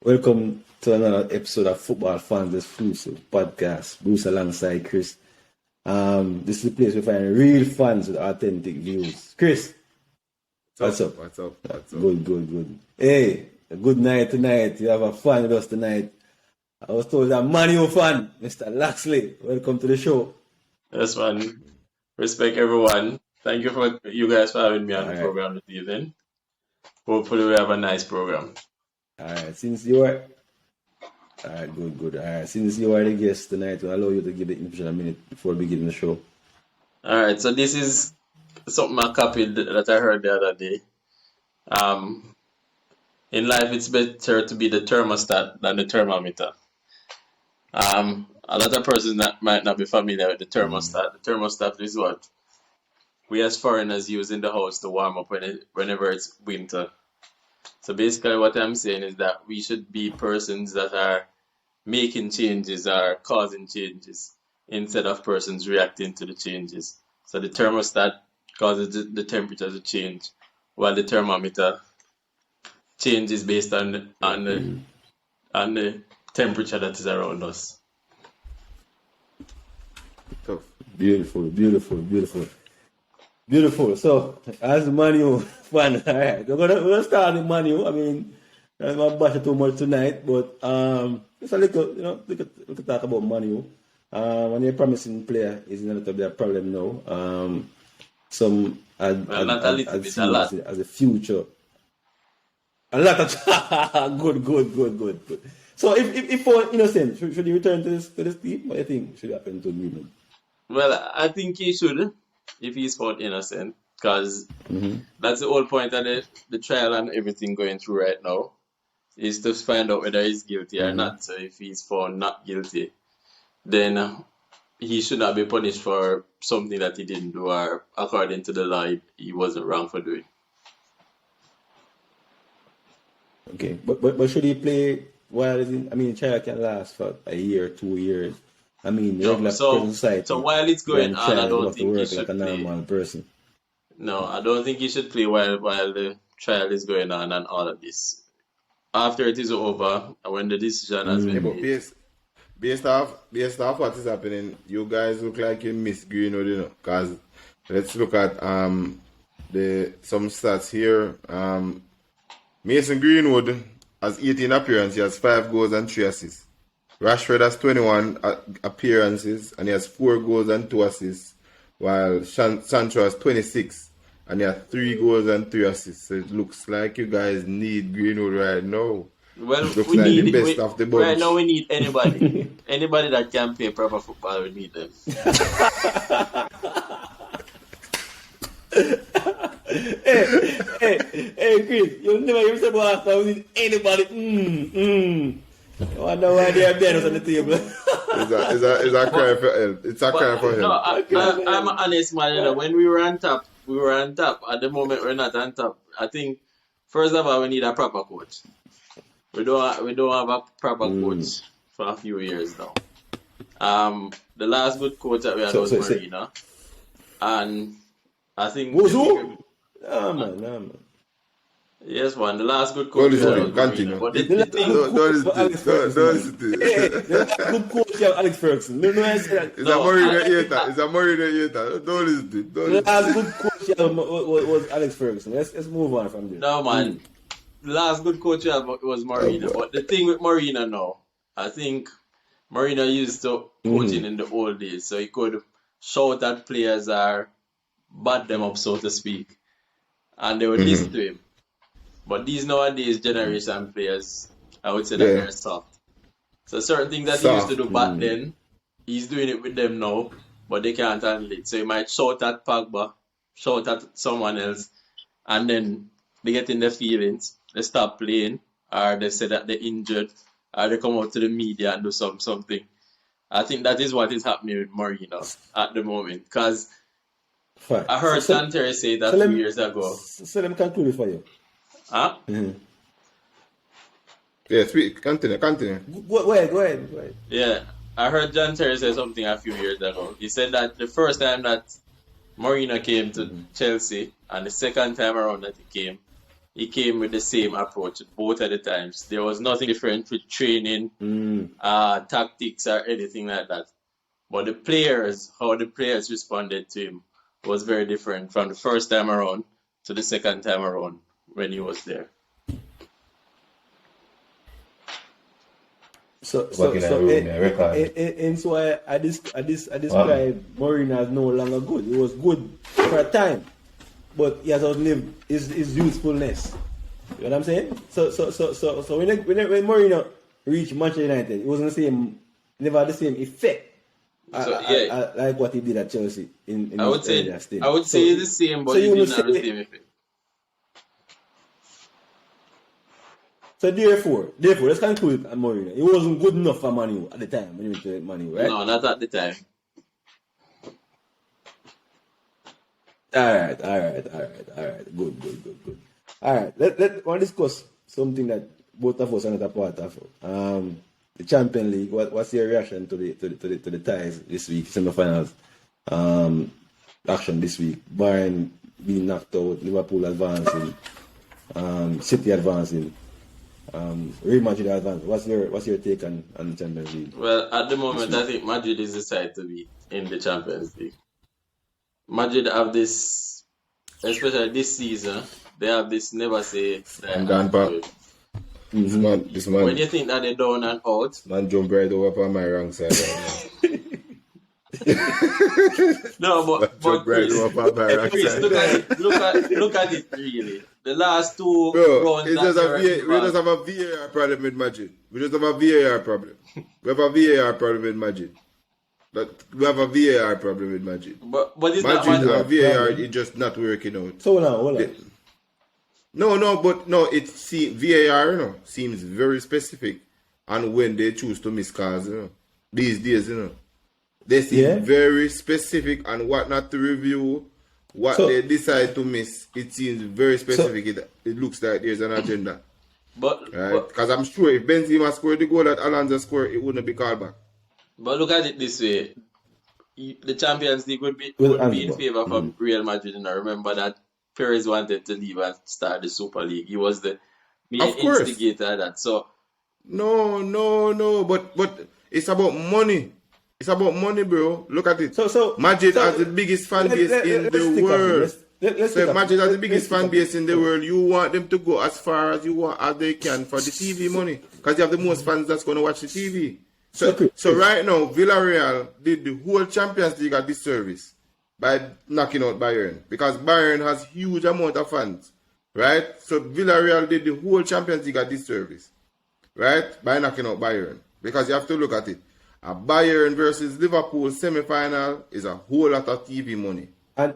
Welcome to another episode of Football Fans Exclusive Podcast. Bruce alongside Chris. This is the place we find real fans with authentic views. Chris, what's up? What's up? Good. Hey, a good night tonight. You have a fan with us tonight. I was told a Man U fan, Mr. Laskley. Welcome to the show. Yes, man. Respect everyone. Thank you for you guys for having me on the program this evening. Hopefully we have a nice program. Alright, since you are good. Alright, since you are the guest tonight, we'll allow you to give the introduction a minute before beginning the show. Alright, so this is something I copied that I heard the other day. In life it's better to be the thermostat than the thermometer. A lot of persons that might not be familiar with the thermostat. The thermostat is what we as foreigners use in the house to warm up whenever it's winter. So basically what I'm saying is that we should be persons that are making changes or causing changes instead of persons reacting to the changes. So the thermostat causes the temperature to change, while the thermometer changes based on the temperature that is around us. Beautiful. So, as Man U fan, alright, we're gonna start with Man U. I mean, I'm not bash it too much tonight, but just a little, we could talk about Man U. When you're a promising player is not to be a problem now. Some not a little bit, a lot. As a future. A lot of good. So if for innocent, should he return to this team? What do you think should happen to Greenwood? Well, I think he should, if he's found innocent, because that's the whole point of the trial and everything going through right now, is to find out whether he's guilty or not. So if he's found not guilty, then he should not be punished for something that he didn't do, or according to the law, he wasn't wrong for doing. Okay, but should he play while he's in? I mean, trial can last for a year, 2 years. I mean, so while it's going on, I don't think he should like a normal person. No, I don't think he should play while the trial is going on and all of this. After it is over, when the decision has been made. Based off what is happening, you guys look like you miss Greenwood, you know. Because let's look at some stats here. Mason Greenwood has 18 appearances, he has 5 goals and 3 assists. Rashford has 21 appearances and he has 4 goals and 2 assists, while Sancho has 26 and he has 3 goals and 3 assists. So it looks like you guys need Greenwood right now. Well, looks we like need the best of the bunch. Right now we need anybody. Anybody that can play proper football, we need them. Hey, Chris, you never hear me about after we need anybody. I wonder why they have banners on the table. It's a cry for help. It's a cry for help. No, I'm an honest man. You know, when we were on top, we were on top. At the moment, we're not on top. I think, first of all, we need a proper coach. We don't have a proper coach for a few years now. The last good coach that we had was Marina. And I think... Who? No, man. Yes, man. The last good coach was Marina. But the good coach was Alex Ferguson. No, I said that. It's a Marina Yeta. Don't listen to it. The last good coach was Alex Ferguson. Let's move on from there. No, man. The last good coach was Marina. But the thing with Marina now, I think Marina used to coaching in the old days, so he could shout at players or bad them up, so to speak, and they would listen to him. But these nowadays generation players, I would say that they're soft. So certain things that he used to do back then, he's doing it with them now, but they can't handle it. So he might shout at Pogba, shout at someone else, and then they get in their feelings, they stop playing, or they say that they're injured, or they come out to the media and do something. I think that is what is happening with Marino at the moment. Because I heard John Terry say that 2 years ago. So let me conclude it for you. Huh? Yeah, speak. Continue. Go ahead. Yeah, I heard John Terry say something a few years ago. He said that the first time that Marino came to Chelsea and the second time around that he came, he came with the same approach both at the times. There was nothing different with training, tactics, or anything like that. But the players, how the players responded to him was very different from the first time around to the second time around when he was there. So I describe Mourinho as no longer good. He was good for a time, but he has outlived his usefulness. You know what I'm saying? So when Mourinho reached Manchester United, it wasn't the same, never had the same effect. Like what he did at Chelsea in I would say it's the same, but he didn't have the same effect. So therefore, let's conclude at Mourinho. He wasn't good enough for Man U at the time when he went to Man U, right? No, not at the time. All right. Good. All right, let's discuss something that both of us are not a part of. The Champions League. What's your reaction to the ties this week, semi-finals? Action this week. Bayern being knocked out, Liverpool advancing, City advancing. Real Madrid advance. What's your take on the Champions League? Well, at the moment, I think Madrid is the side to beat in the Champions League. Madrid have this, especially this season, they have this never say die. This man. When you think that they're down and out, man jump right over on my wrong side right now. No, but Chris, over on my wrong side. look at it really. The last two rounds, we just have a VAR problem with Madrid. We just have a VAR problem. We have a VAR problem with Madrid. We have a VAR problem with Madrid. But it's Madrid not and VAR is just not working out. So hold on. VAR seems very specific, and when they choose to miss calls, these days, they seem very specific on what not to review, what they decide to miss. It seems very specific. It looks like there's an agenda. Because I'm sure if Benzema scored the goal that Alonso scored, it wouldn't be called back. But look at it this way: the Champions League would be in favor of Real Madrid, and I remember that Perez wanted to leave and start the Super League. He was the main instigator of that. So no, but it's about money. It's about money, bro. Look at it. So Madrid has the biggest fan base in the world. Madrid has the biggest fan base in the world. You want them to go as far as they can for the TV money, because you have the most fans that's going to watch the TV. So right now, Villarreal did the whole Champions League a disservice by knocking out Bayern, because Bayern has huge amount of fans, right? So Villarreal did the whole Champions League a disservice, right, by knocking out Bayern, because you have to look at it. A Bayern versus Liverpool semi-final is a whole lot of TV money, right?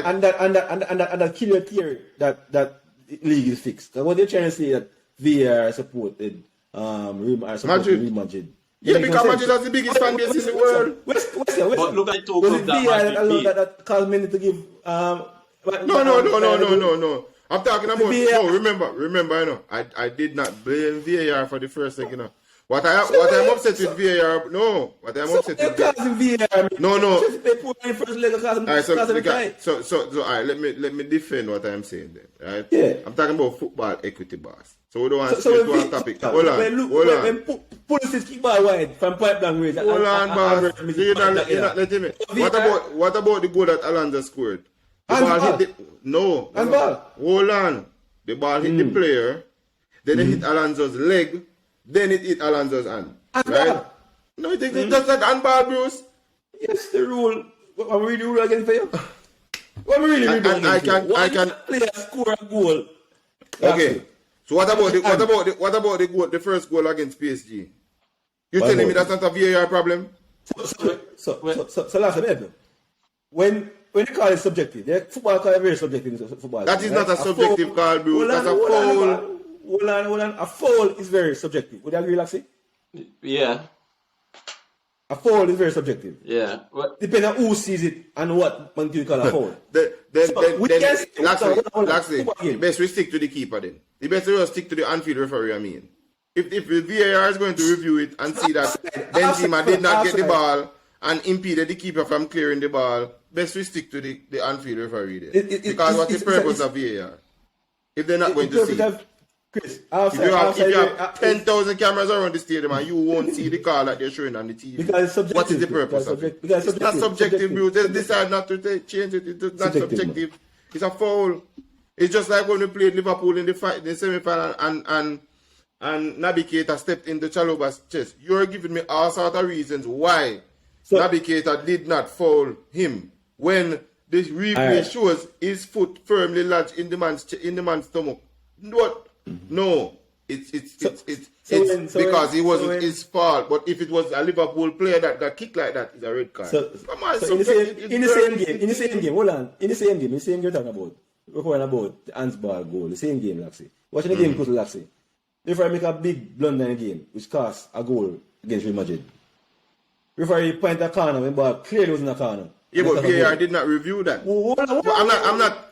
And that killer theory that league is fixed. So what they're trying to say that VAR supported Real Madrid. Yeah, because Madrid has the biggest fan base in the world. But look at two was clubs it that VAR Madrid beat. that caused many to give No. I'm talking about remember, I did not blame VAR for the first thing, What I'm upset with VAR, What I'm upset with VAR. No. They put in first leg Alright, let me defend what I'm saying then, right? Yeah. I'm talking about football equity bars. So we don't want to switch to one topic. Hold on. When policies keep ball wide from pipe down range. Hold on, boss. So you're not letting me. What about the goal that Alonso scored? The ball hit No. Hold on. The ball hit the player, then it hit Alonso's leg, then it hit Alonso's hand. Right? No, you think that's not handball, Bruce? Yes, the rule. I'm reading the rule again for you. I'm really reading I can player score a goal. Okay. So what about the goal, the first goal against PSG? You telling me that's not a VAR problem? So last time, when you call it subjective, football call it very subjective. Football. That is not a subjective call, bro. That's a foul. Hold on. A foul is very subjective. Would you agree, Laskley? Yeah. A foul is very subjective. Yeah. Depending on who sees it and what man you call a foul. Laskley, best we stick to the keeper then. The best we stick to the Anfield referee, I mean. If the VAR is going to review it and see that Benzema did not get the ball and impeded the keeper from clearing the ball, best we stick to the Anfield referee then. Because what's the purpose of VAR? if they're not going to see it. Chris, If you have 10,000 cameras around the stadium and you won't see the call that they're showing on the TV, because it's subjective, what is the purpose of it? It's not subjective, bro. They decide not to change it. It's not subjective. It's a foul. It's just like when we played Liverpool in the semi-final and Naby Keita stepped into Chalobah's chest. You're giving me all sorts of reasons why Naby Keita did not foul him when the replay shows his foot firmly lodged in the man's stomach. What? No, it's because it wasn't his fault. But if it was a Liverpool player that got kicked like that, it's a red card. Come on, in the same game, hold on. In the same game you're talking about, we're talking about the handball goal, the same game, Laskley. Watching the game, Laskley. Referee make a big blunder in the game, which cost a goal against Real Madrid. Referee point a corner when the ball clearly was in the corner. Yeah, but VAR did not review that. I'm not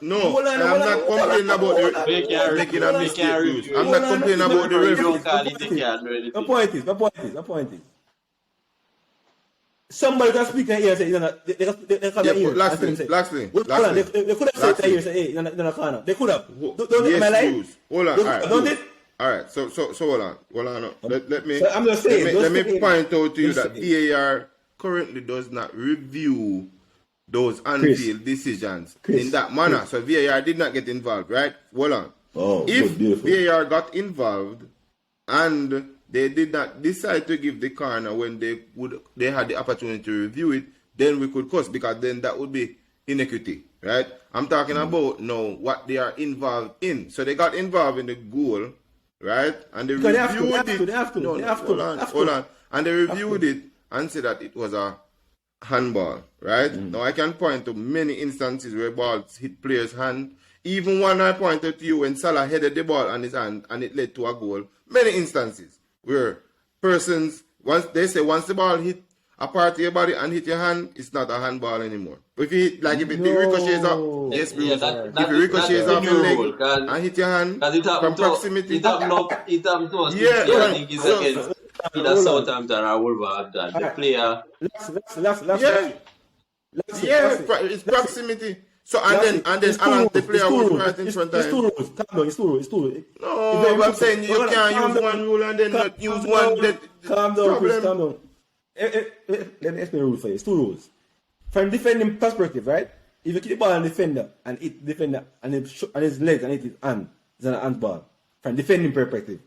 complaining about the making a mistake. I'm not complaining about the review. My point is. Somebody can speak in here and say, they come in here. Laskley. They could have said that here and say, hey, you're not a corner. They could have. Hold on. All right. So hold on. Let me point out to you that VAR currently does not review those on-field decisions in that manner. So VAR did not get involved, right? Hold on. If VAR got involved and they did not decide to give the corner when they had the opportunity to review it, then we could cuss, because then that would be inequity, right? I'm talking about now what they are involved in. So they got involved in the goal, right? And they reviewed it. Hold on. And they reviewed it and said that it was a handball, right? Now I can point to many instances where balls hit players' hand. Even one I pointed to you when Salah headed the ball on his hand and it led to a goal. Many instances where persons, once the ball hit a part of your body and hit your hand, it's not a handball anymore. If it ricochets off, yes, bro. If it ricochets off your leg and hit your hand from proximity, it happened to us. I think it's against either Southampton or Wolverhampton. The player. It's proximity. So and then Alan, the player was right in front of him. It's two rules. No, but I'm saying you can't use one rule and then not use one. Calm down, Chris, calm down. Let me explain the rule for you. It's two rules. From defending perspective, right? If you keep the ball on the defender and hit the defender and his legs and hit his hand, it's an handball. From defending perspective.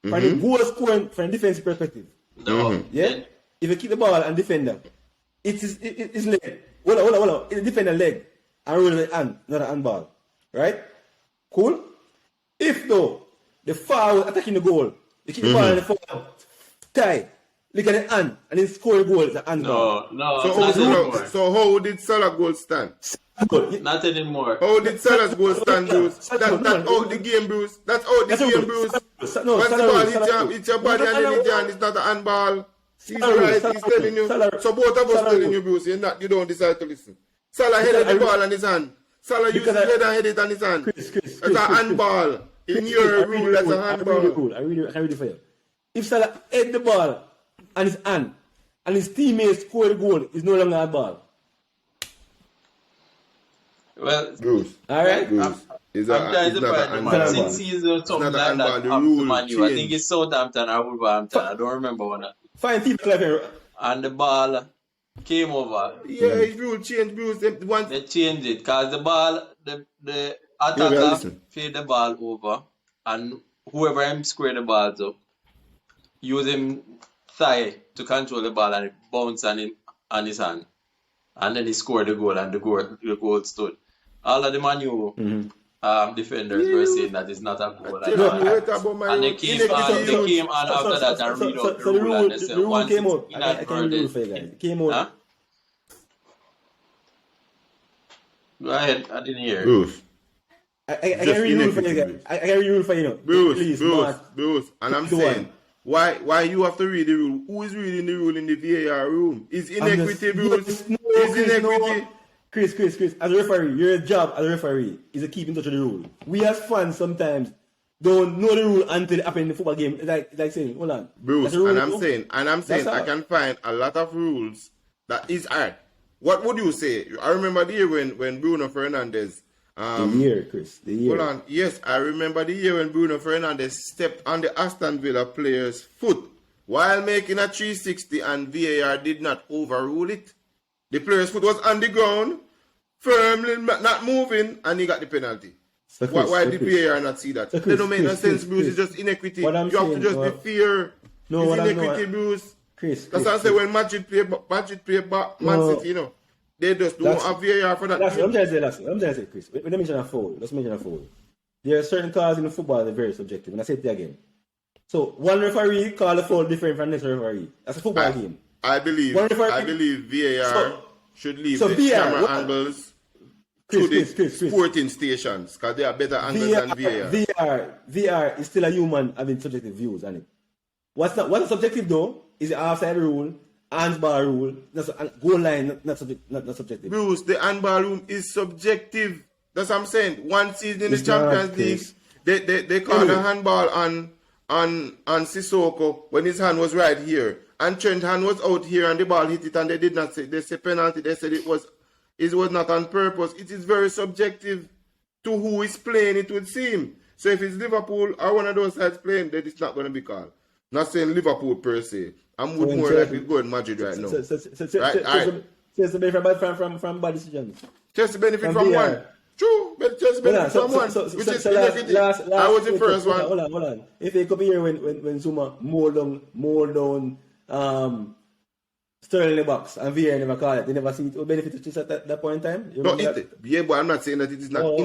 From the goal scoring, from defensive perspective. No. Yeah? If you keep the ball on defender, it's his leg. Hold on. It's the defender leg. And roll the hand, not a handball. Right? Cool? If though, the foul attacking the goal, you keep the ball in the foul, tie, look at the hand, and then score the goal, it's a handball. No. So how did Salah goal stand? Not anymore. How did Salah's goal stand, Bruce? That's out the game, Bruce. That's out the game, Bruce. Once the ball hits your body and then hit your hand, it's not a handball. He's right, he's telling you. So both of us telling you, Bruce, you don't decide to listen. Salah headed the ball on his hand. Salah used his head and head it on his hand. It's a handball. In your rule, that's a handball. I read it for you. If Salah head the ball on his hand and his teammates score the goal, it's no longer a ball. Well, Bruce. Alright? Bruce. I'm trying to find the man. Since season something like that up to Man U. I think it's Southampton or Wolverhampton. I don't remember one. Fine, people like here. And the ball came over. Yeah, his rule changed, Bruce. They changed it because the ball, the attacker fade the ball over, and whoever him square the ball to, use him thigh to control the ball and it bounce on his hand, and then he scored the goal and the goal stood. All of the Man U defenders were saying that it's not a goal. And they came on after that and read out the rule and they said once came out. it's I can read the rule for you guys. It came out. Go ahead, I didn't hear. Bruce. I can read the rule for you guys. I can read the rule for you. Bruce. And I'm saying, why you have to read the rule? Who is reading the rule in the VAR room? It's inequity, Bruce. It's inequity. Chris, as a referee, your job as a referee is to keep in touch with the rule. We as fans sometimes don't know the rule until it happens in the football game. It's like saying, hold on. Bruce, and I'm saying I can find a lot of rules that is hard. What would you say? I remember the year when Bruno Fernandes The year, Chris. The year. Hold on. Yes, I remember the year when Bruno Fernandes stepped on the Aston Villa player's foot while making a 360 and VAR did not overrule it. The player's foot was on the ground, firmly not moving, and he got the penalty. So Chris, Why so did Chris. VAR not see that? So They Chris, don't make no Chris, sense, Chris, Bruce. Chris. It's just inequity. What I'm You have to saying, just well, be fair. No, It's what I'm- inequity, no, Bruce. Chris, That's Chris, why I say Chris. when Madrid play Man No. City, you know, they just don't That's- have VAR for that. I'm trying to say, Chris. When I mention a foul, let's mention a foul. There are certain calls in the football that are very subjective, and I say it again. So one referee call a foul different from next referee. That's a football game. I believe One referee- VAR So- should leave so the VAR, camera what- angles Chris, to the Chris. sporting stations because they are better angles than VAR. VR is still a human having subjective views on it. What's subjective though is the offside rule, handball rule, goal line, not subjective. Bruce, the handball room is subjective. That's what I'm saying. One season in the It's not, Champions League, Chris. they called a handball on Sissoko when his hand was right here. And Trent's hand was out here and the ball hit it and they did not say, they said penalty. They said it was not on purpose. It is very subjective to who is playing, it would seem. So if it's Liverpool or one of those sides playing, then it's not going to be called. Not saying Liverpool per se. I'm more likely to go in Madrid right now. Says the benefit from bad decisions. Just the benefit From from VR. one. True, but just benefit from one. Which is inequity. I was the first one. Hold on. If they come here when Zuma mold down Sterling in the box and VR never call it, they never see it will benefit just at that point in time. You No, remember that? yeah, but I'm not saying that it is not Oh.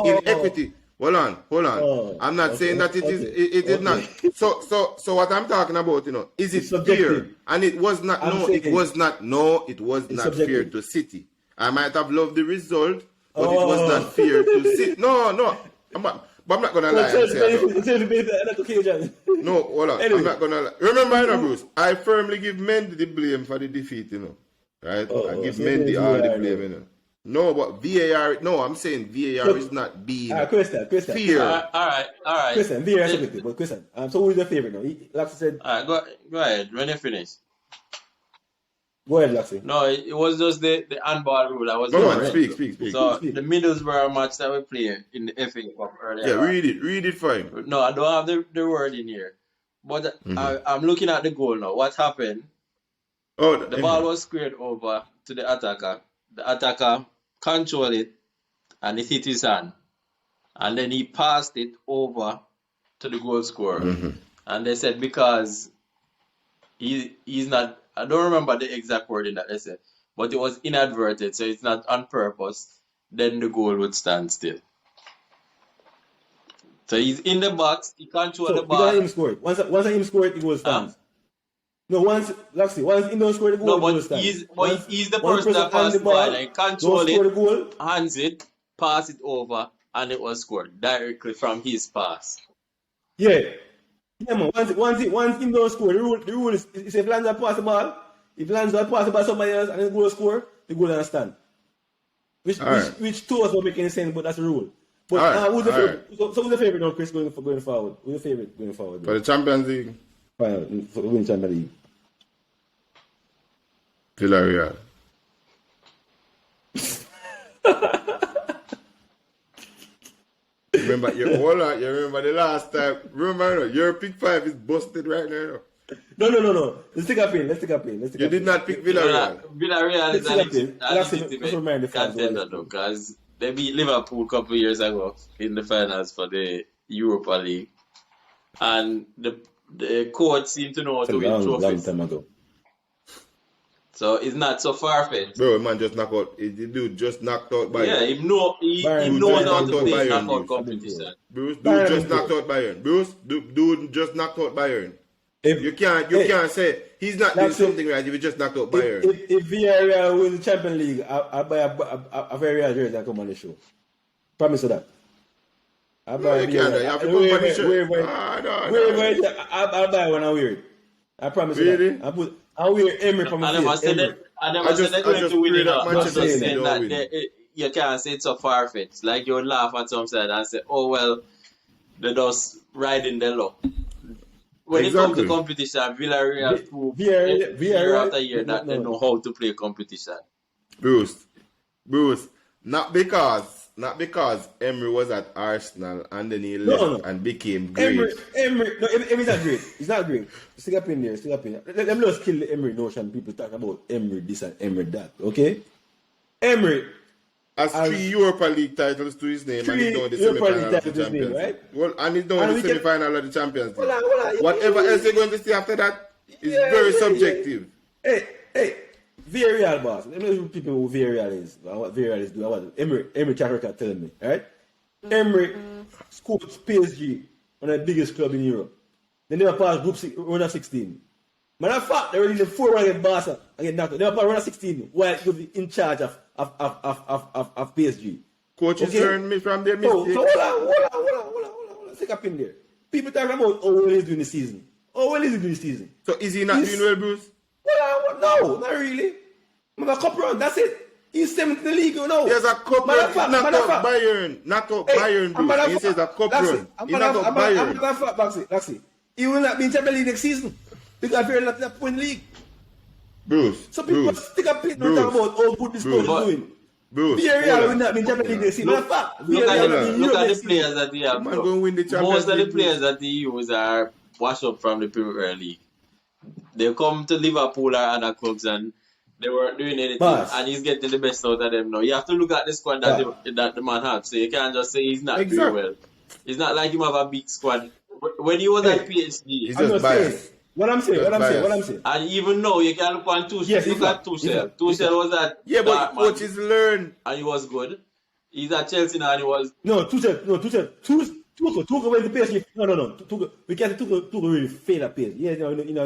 inequity. Hold on. Oh. I'm not saying that it is. Okay. It is not. So what I'm talking about, is it It's subjective. fair? And it was not. I'm No, saying it was not. No, it was it's not subjective. fair to City. I might have loved the result, but it was not fair to City. No. But I'm not gonna lie. and say I don't. No, hold on. Anyway. I'm not gonna lie. Remember, Bruce, I firmly give Mendy the blame for the defeat, Right? I give so Mendy it's all the VAR, blame, No, but VAR, no, I'm saying VAR is not being Question. fair. All right. Question, VR is subjective, but question. So who is your favorite now? Laxi said, All right, go ahead. When you finish. go ahead, Laxi. No, it was just the handball rule. I was Come on, referring speak. to. So Speak. the Middlesbrough match that we played in the FA Cup earlier. Yeah, on. read it for him. No, I don't have the word in here. But I'm looking at the goal now. What happened? Oh, The ball was squared over to the attacker. The attacker controlled it and it hit his hand. And then he passed it over to the goal scorer. And they said because he's not, I don't remember the exact wording that they said, but it was inadvertent, so it's not on purpose, then the goal would stand still. So he's in the box, he controlled So the you got ball. him score it. Once him score it, the goal stands. No, once him don't score the goal, No, the goal but stands. he's the One person that hand passed the the ball, ball, and don't control score the it, goal. hands it, pass it over, and it was scored directly from his pass. Yeah, man. Once him don't score, the rule is if Lanza pass the ball, if Lanza pass the ball somebody else and the goal score, the goal doesn't stand. Which to us don't make any sense, but that's the rule. But who's the favorite? So who's the favorite now, Chris, going forward? Who's the favorite going forward? For the Champions League, Final for the winning Champions League. Villarreal. You remember the last time? Remember, your pick 5 is busted right now. No. Let's take a pin. You did not pick Villarreal. Villarreal is Let's a remind the legitimate fans contender what though, because they beat Liverpool a couple of years ago in the finals for the Europa League, and the coach seemed to know how to win long trophies. time ago. So it's not so far fetched. Bro, man just knocked out. The dude just knocked out Bayern. Yeah, he knows how to play knockout competition. Bruce, dude just knocked out Bayern. Bruce, dude just knocked out Bayern. You can't say he's not doing something right if he just knocked out Bayern. If Villarreal wins the Champions League, I'll buy a Villarreal jersey and come on the show. Promise you that. I'll No, you can't. You have to come on the show. I'll buy one and wear it. I promise Really? you that. I'll wear Emery from I my never face. said Emery. they're going to win pray it. that I'm just Manchester saying don't that win. you can't say it's so far fetched. Like you laugh at some side and say, "Oh well, they're just riding the luck." When it comes to competition, Villarreal prove year after year that they know how to play competition. Bruce, not because Emery was at Arsenal and then he No, left no. and became great. Emery's not great. It's not great. Stick up in there. Let me just kill the Emery notion. People talk about Emery this and Emery that. Okay? Emery Has 3 Europa League titles to his name and he's down the semi-final of the Champions League. Right? Well, and he's down the semi-final of the Champions League. Hold on. Whatever else you're going to see after that is very subjective. Hey, Villarreal boss. Let me know people who Villarreal is. What Villarreal is doing. What Emery track record telling me. Right? Emery scored PSG, one of the biggest club in Europe. They never passed round of 16. Matter of fact, they were in the 4-1 against Barca against NATO. They were passed round of 16 while he was in charge of PSG. Coaches learn me from their mistakes. So hold on. Stick up in there. People talking about how well he's doing the season. So is he not doing well, Bruce? No, not really. I'm a cup run, that's it. He's 7th in the league, you know. He has a cup run. Knock out Bayern, Bruce. He says a cup run. He knock out Bayern. That's it. He will not be in Champions League next season. Because they're not in the league. Bruce. So people stick up in and talk about how good this coach is doing. Bruce. Villarreal will not be in Champions League next season. Look at the players that he have. Most of the players that he use are washed up from the Premier League. They come to Liverpool or other clubs and they weren't doing anything, and he's getting the best out of them now. You have to look at the squad that the man has. So you can't just say he's not doing well. It's not like him have a big squad. When he was at PSG, he's just biased. What I'm saying. And even now, you can look on Tuchel. Yes, look at Tuchel. Tuchel was at but coaches learn. And he was good. He's at Chelsea now and he was... Tuchel went to PSG. No. Tuchel, we can't say Tuchel really failed at PSG. Yeah, in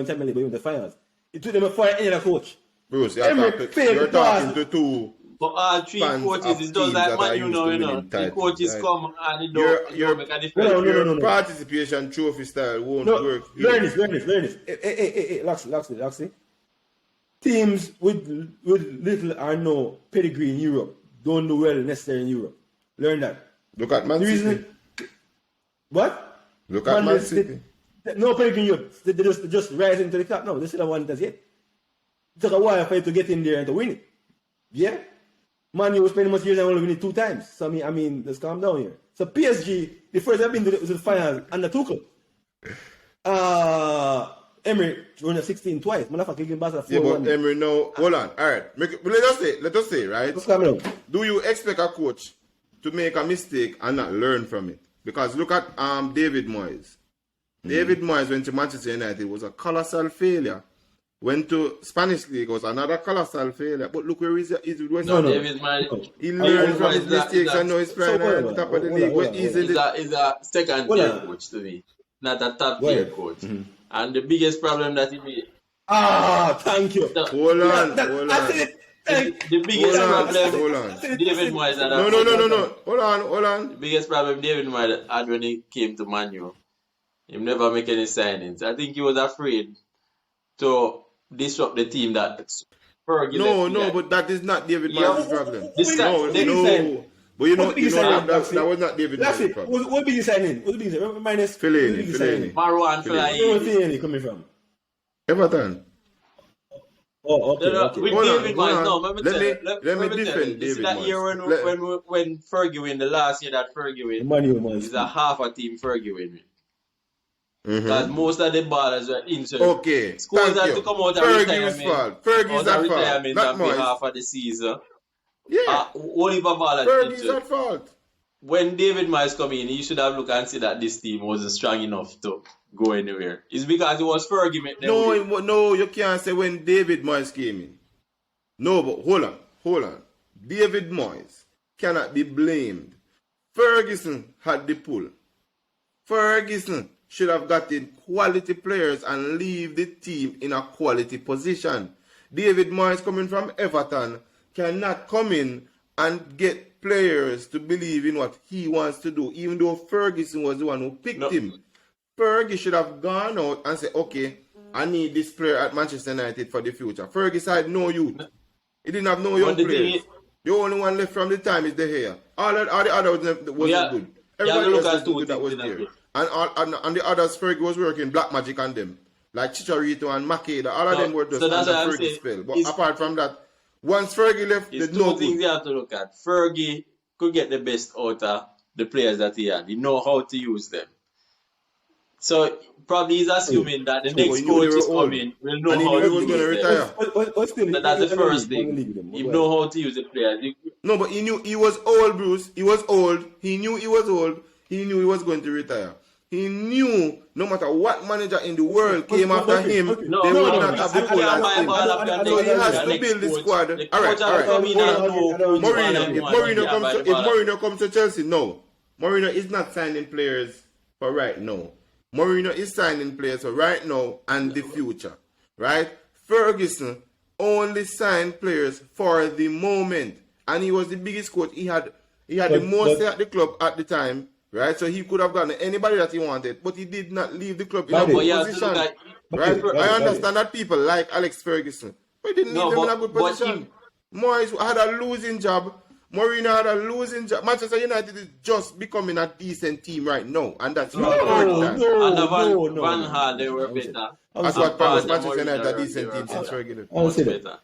Champions League, but in the finals. It took them a fire any other coach. Bruce, you're talking to two. But all 3 coaches, it's just like Man you know. The coaches come and they don't make a difference. Your participation trophy style won't work. Learn this. Hey, Laskley. Teams with little or no pedigree in Europe don't do well necessarily in Europe. Learn that. Look at Man City. What? Look at Man City. No pedigree in Europe. They just rise into the top. No, they still have one that's yet. It took a while for you to get in there and to win it. Yeah? Man, you were spending much years and only win it 2 times. So I mean, let's calm down here. So PSG, the first I've been to the final under Tuchel. Emery won 16 twice. Motherfucker, giving Barca 4-1. Yeah, but Emery now, hold on. All right. Let us say, right? What's coming up? Do you expect a coach to make a mistake and not learn from it? Because look at David Moyes. David Moyes went to Manchester United. It was a colossal failure. Went to Spanish League, was another colossal failure. But look where he's David Moyes. He learned from his mistakes and now he's playing at the top of the league. He's a second tier coach to me, not a top tier coach. And the biggest problem that he made. Thank you. Hold on. The biggest problem David Moyes had. No. Hold on. The biggest problem David Moyes had when he came to Man U, he never make any signings. I think he was afraid to disrupt the team that Fergie but that is not David Moyes' problem. No. But you know that was not David Moyes' problem. What big you signing? What big you signing? Minus Fellaini. Marwan Fellaini. Where Fellaini coming from? Everton. Oh, okay. With David Moyes, no. Let me defend David Moyes. That year when Fergie win, the last year that Fergie win, is a half a team Fergie win. Because most of the ballers were injured. Okay. Schools had to come out of retirement. Fergie's at fault. Not on behalf of the season. Yeah. Oliver Ballard. Fergie's at fault. When David Moyes come in, he should have looked and see that this team wasn't strong enough to go anywhere. It's because it was Fergie. No, you can't say when David Moyes came in. No, but hold on. David Moyes cannot be blamed. Ferguson had the pull. Ferguson should have gotten quality players and leave the team in a quality position. David Moyes coming from Everton cannot come in and get players to believe in what he wants to do, even though Ferguson was the one who picked him. Fergie should have gone out and said, okay, I need this player at Manchester United for the future. Fergie had no youth. He didn't have no young players. The only one left from the time is De Gea. All the others wasn't good. Everybody else was good that was there. And the others, Fergie was working black magic on them. Like Chicharito and Makeda. All of them were just under Fergie's spell. But apart from that, once Fergie left, there's no two things you have to look at. Fergie could get the best out of the players that he had. He know how to use them. So probably he's assuming that the But next he knew they coach were is old. coming, will know And he how knew he to was going to use them. retire. But still, So that's the he first league, thing. them. He know how to use the players. No, but he knew he was old, Bruce. He was old. He knew he was old. He knew he was going to retire. He knew no matter what manager in the world came after him, No, they would no, not have the you full can't as buy him. ball up your So he next- has your to next build the coach. squad. The All right, coach all has right. come in and know who's Mourinho, ball if and Mourinho can't buy the ball up. Mourinho comes to Chelsea, no. Mourinho is not signing players for right now. Mourinho is signing players for right now and the future. Right? Ferguson only signed players for the moment. And he was the biggest coach. He had the most at the club at the time. Right? So he could have gotten anybody that he wanted. But he did not leave the club in a But good you have to position. look at- Right? But- I understand that people like Alex Ferguson. But he didn't No, leave them in a but- good but position. Moyes had a losing job. Mourinho had a losing job. Manchester United is just becoming a decent team right now. And that's No, not third time. Under Van Gaal, they were better. That's And what promised Van Manchester United a Mourinho, decent they team were since better. Ferguson. I'll say Much that. better.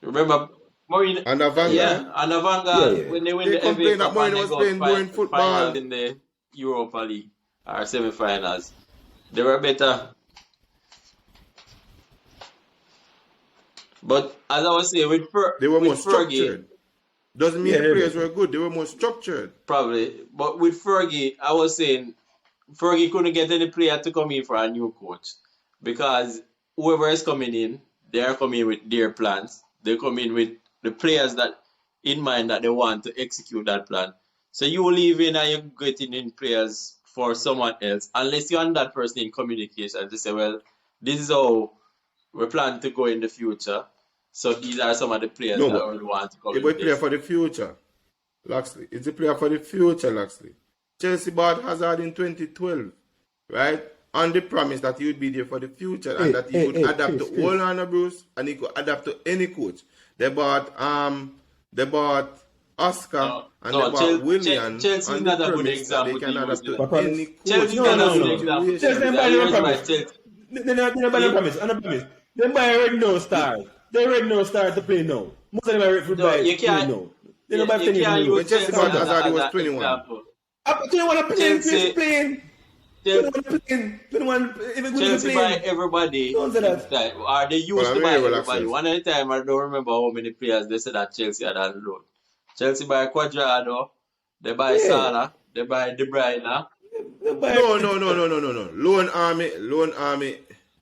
Remember Mourinho? Under Van Gaal. Yeah, under Van Gaal, Yeah. when they win They the FA complained that Cup and Mourinho they was go playing boring football. finals in the Europa League or semi-finals, they were better. But as I was saying, They were more with Fergie, structured. Doesn't mean Yeah, the they players were. were good. They were more structured. probably. But with Fergie, I was saying Fergie couldn't get any player to come in for a new coach because whoever is coming in, they are coming with their plans. They come in with the players that in mind that they want to execute that plan. So you leave in and you're getting in players for someone else, unless you and that person in communication to say, well, this is how we plan to go in the future. So these are some of the players No, that but we want to come It in. was a player for the future. Laskley. It's a player for the future, Laskley. Chelsea bought Hazard in 2012, right? On the promise that he would be there for the future and that he would adapt Chris, to all Warner Bruce and he could adapt to any coach. They bought Oscar and no, they bought Willian. Chelsea is on not the a good premise that example they can to adapt use to there. any coach. Chelsea No, is not no, a good no. example. Chelsea Because buy here's no why promise. Chelsea- They buy no promise. On a promise. They buy red no star. They red no star to play now. Most of them are red No, buy you play can't- now. They don't you buy things can't new. use Chelsea bought Chelsea Hazard, he as was an 21. example. Up 21 playing, Chelsea- Chris playing. Chelsea 21 playing. 21 if it Chelsea buy playing. everybody. Don't say that. Or they used Well, to I'm buy very well everybody. accessed. One at a time, I don't remember how many players they said that Chelsea had on loan. Chelsea buy Quadrado, they buy Yeah. Salah, they buy De Bruyne. They buy No. Loan army.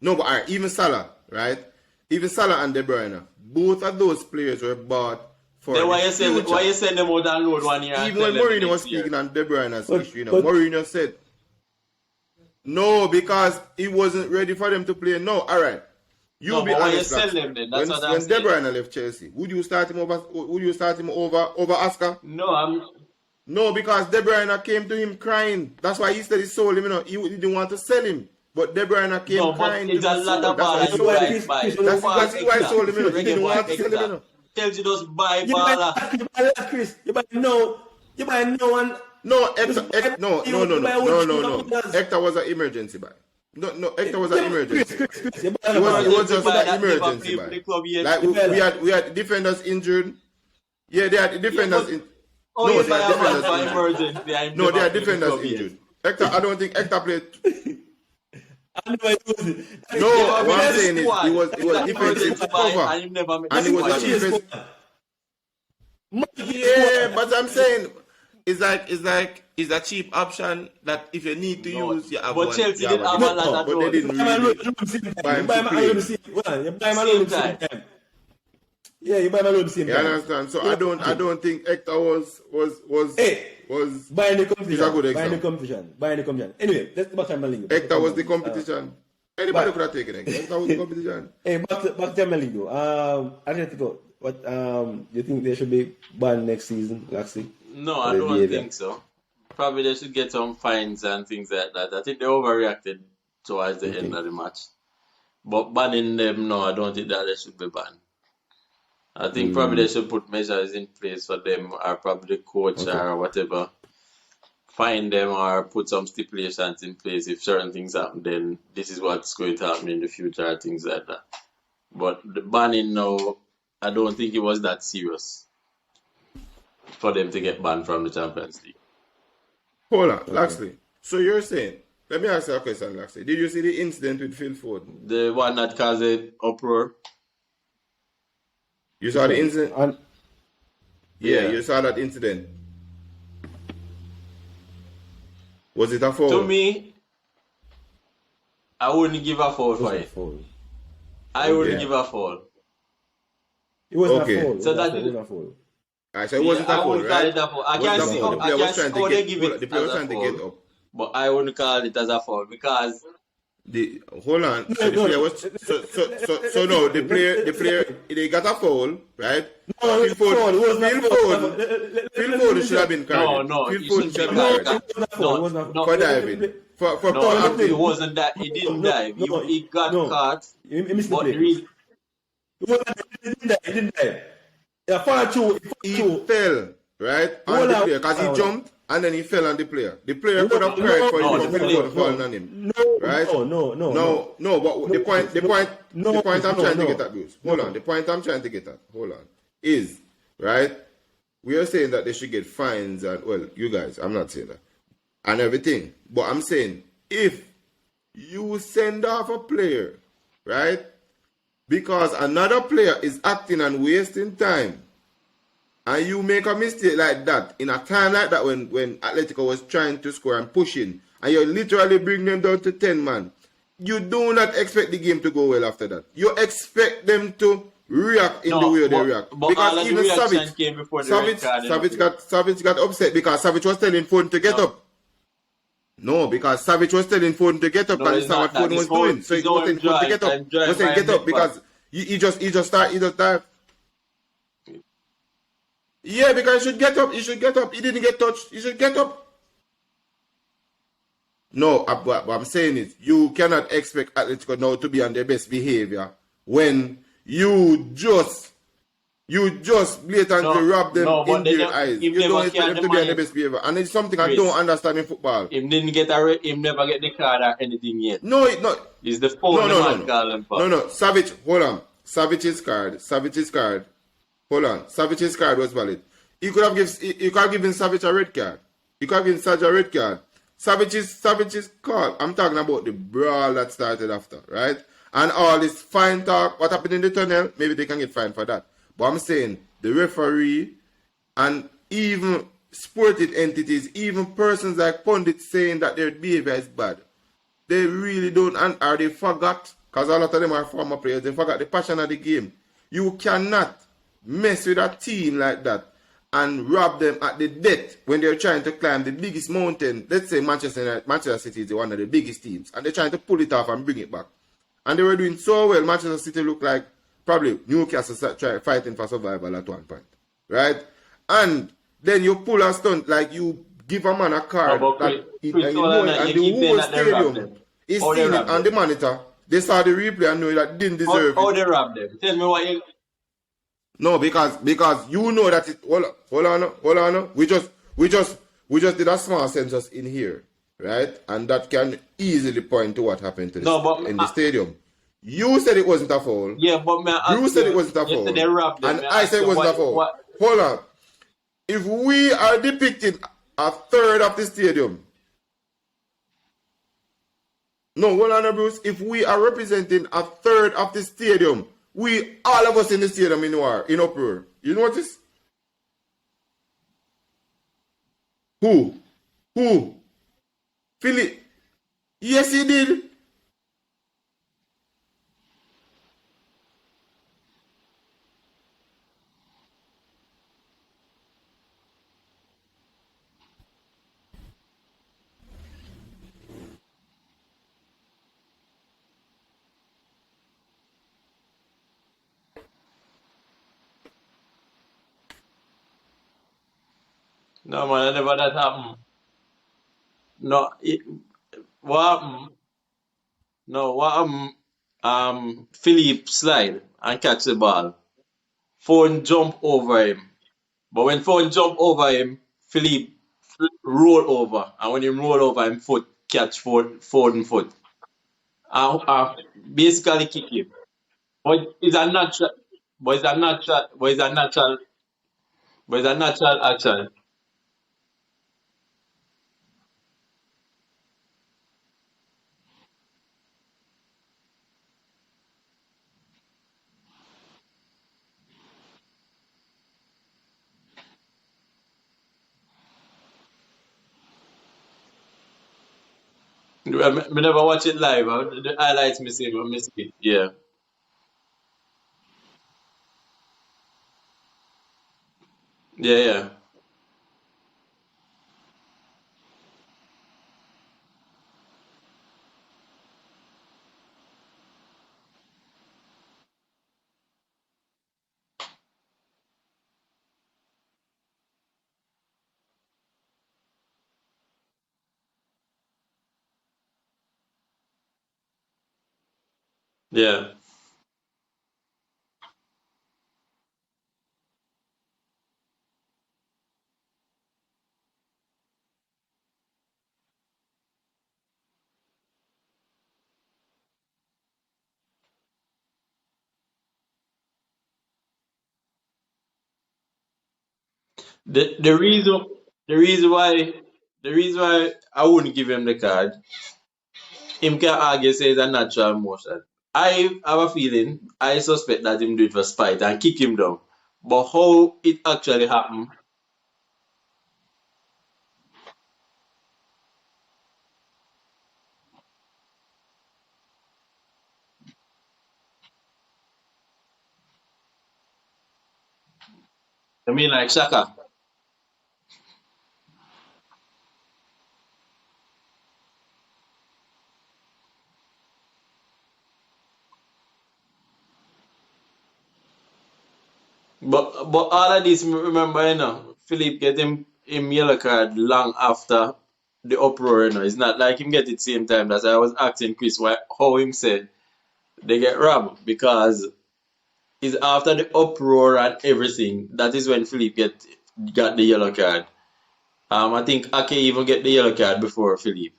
No, but all right, even Salah, right? Even Salah and De Bruyne, both of those players were bought for Then why the you send future. them out on loan 1 year? and Even when tell them Mourinho was next year? speaking on De Bruyne's But- issue, but- Mourinho said, no, because he wasn't ready for them to play. No, all right. You No, be but why you honest. sell Lax. them then? That's when what I'm when De saying. Bruyne left Chelsea, would you start him over Oscar? No, No, because De Bruyne came to him crying. That's why he said he sold him. He didn't want to sell him, but De Bruyne came no, but crying. it's to a be lot sold. of ball That's that why you he guys sold buy. him. You That's want why he sold him. He extra. didn't want to sell him. Extra. Tells you just buy You baller. buy Chris. You buy no one. No, Hector, Just no. buy Hector was an emergency buy. No, Hector was an emergency buy. Chris, you buy It was just buy an that never emergency play for the buy. club yet. Like we had defenders injured. Yeah, they had defenders in. Oh, No, you they buy are a man defenders for injured. emergency. No, they are defenders injured. Hector, I don't think Hector played. I never use it. No, what I'm saying is he was defensive cover. And you never make And he was squad. the cheapest. Yeah, but I'm saying it's a cheap option that if you need to No, use, you have but one. Chelsea you have did have one. a lot of But they didn't You buy really. my loan same time. You buy my loan same time. Yeah, you buy my loan same You time. understand? So I don't think Hector was Hey, buying the competition. He's a good Buying the example. competition. Anyway, let's go back to Malingo. Hector was the competition. Anybody could have taken it. Hector was the competition. Hey, back to Malingo. Atletico, what you think they should be banned next season, Laskley? No, I The don't behavior. think so. Probably they should get some fines and things like that. I think they overreacted towards the end of the match. But banning them, no, I don't think that they should be banned. I think probably they should put measures in place for them, or probably the coach or whatever. Fine them or put some stipulations in place. If certain things happen, then this is what's going to happen in the future, things like that. But the banning now, I don't think it was that serious for them to get banned from the Champions League. Hold on, Laskley. So you're saying, let me ask you a question, Laskley. Did you see the incident with Phil Foden? The one that caused an uproar. You saw the incident? And Yeah, you saw that incident. Was it a foul? To me, I wouldn't give a foul for it. I wouldn't give a foul. It wasn't Okay. a foul. So It that- wasn't a foul. Alright, so it wasn't a I foul, wouldn't call right? it a foul. I Wasn't can a see foul. how, The I player was can trying see how to they get, give hold it on, the player as was a trying to get foul, up. but I wouldn't call it as a foul because Hold on. So the player was so no, the player they got a foul, right? No, Phil Foden should have been no, carded. no, Phil it Foden shouldn't should be have been carded. carded It wasn't a foul. It wasn't a No, for diving. For no, proactive. it wasn't that. He didn't dive. He got caught. He missed the But play. really, He didn't die. Yeah, follow through. He fell, right, on Hold the on, player because he hold on. jumped and then he fell on the player. The player could have cried for no, him the Phil player- Foden falling on him. No, Right? no. No, but the point I'm trying to get at, Bruce. Hold No. on. The point I'm trying to get at, is, right? We are saying that they should get fines and, well, you guys, I'm not saying that, and everything. But I'm saying, if you send off a player, right, because another player is acting and wasting time, and you make a mistake like that, in a time like that when Atletico was trying to score and pushing, and you literally bring them down to 10 man, you do not expect the game to go well after that. You expect them to react in the way they react. But all Because of the even reaction Savage, came before the red card. Savage got upset because Savage was telling Foden to get No. up. No, because Savage was telling Foden to get up, No, and it's that's what not that. Foden was His whole- doing. So he his whole was telling Foden to get up. drive- drive He was saying by get up him because he just start. Yeah, because he should get up. He should get up. He didn't get touched. He should get up. No, what I'm saying is you cannot expect Atletico now to be on their best behavior when you just blatantly rob them no, but in they their don't- eyes. if You they don't must expect get them the to be on their money. best behavior, and it's something I Chris. don't understand in football. Him didn't get him never get the card or anything yet. No, it not. It's the phone man calling for. No. Savage, hold on. Savage's card. Hold on. Savage's card was valid. You could have given Savage a red card. You could have given Savage a red card. Savage's call. I'm talking about the brawl that started after, right? And all this fine talk, what happened in the tunnel, maybe they can get fined for that. But I'm saying the referee and even sported entities, even persons like pundits saying that their behavior is bad, they really don't, or they forgot, because a lot of them are former players, they forgot the passion of the game. You cannot mess with a team like that and rob them at the death when they're trying to climb the biggest mountain. Let's say Manchester City is one of the biggest teams, and they're trying to pull it off and bring it back. And they were doing so well. Manchester City looked like probably Newcastle fighting for survival at one point, right? And then you pull a stunt, like you give a man a card, No, but and Chris, the whole stadium is How they seeing it robbed on them? the monitor. They saw the replay and know that didn't deserve How it. they robbed them? Tell me what you. No, because you know that it. Hold on. We just did a small census in here, right? And that can easily point to what happened to in the stadium. You said it wasn't a foul. Yeah, but You said it wasn't a foul. They robbed them. And I said it wasn't a foul. Hold on. If we are depicting a third of the stadium. No, hold on, Bruce. If we are representing a third of the stadium, all of us in the stadium in uproar. You notice? Who? Philip. Yes, he did. No, man, I never that happened. No, what happened? No, what happened? Philippe slide and catch the ball. Phone jump over him. But when Phone jump over him, Philippe roll over. And when he roll over, him foot catch Phone foot. And basically kick him. But it's a natural. but it's a natural, but it's a natural action. Me never watch it live. The highlights me see, but me see it. Yeah, yeah, yeah, yeah. The reason the reason why the reason why I wouldn't give him the card, him can argue say it's a natural motion. I have a feeling, I suspect that him do it for spite and kick him down. But how it actually happened, I mean like Shaka. But all of this, remember, Philippe get him yellow card long after the uproar, It's not like him get it same time. That's why I was asking Chris why how him said they get robbed because it's after the uproar and everything. That is when Philippe got the yellow card. I think Ake even get the yellow card before Philippe.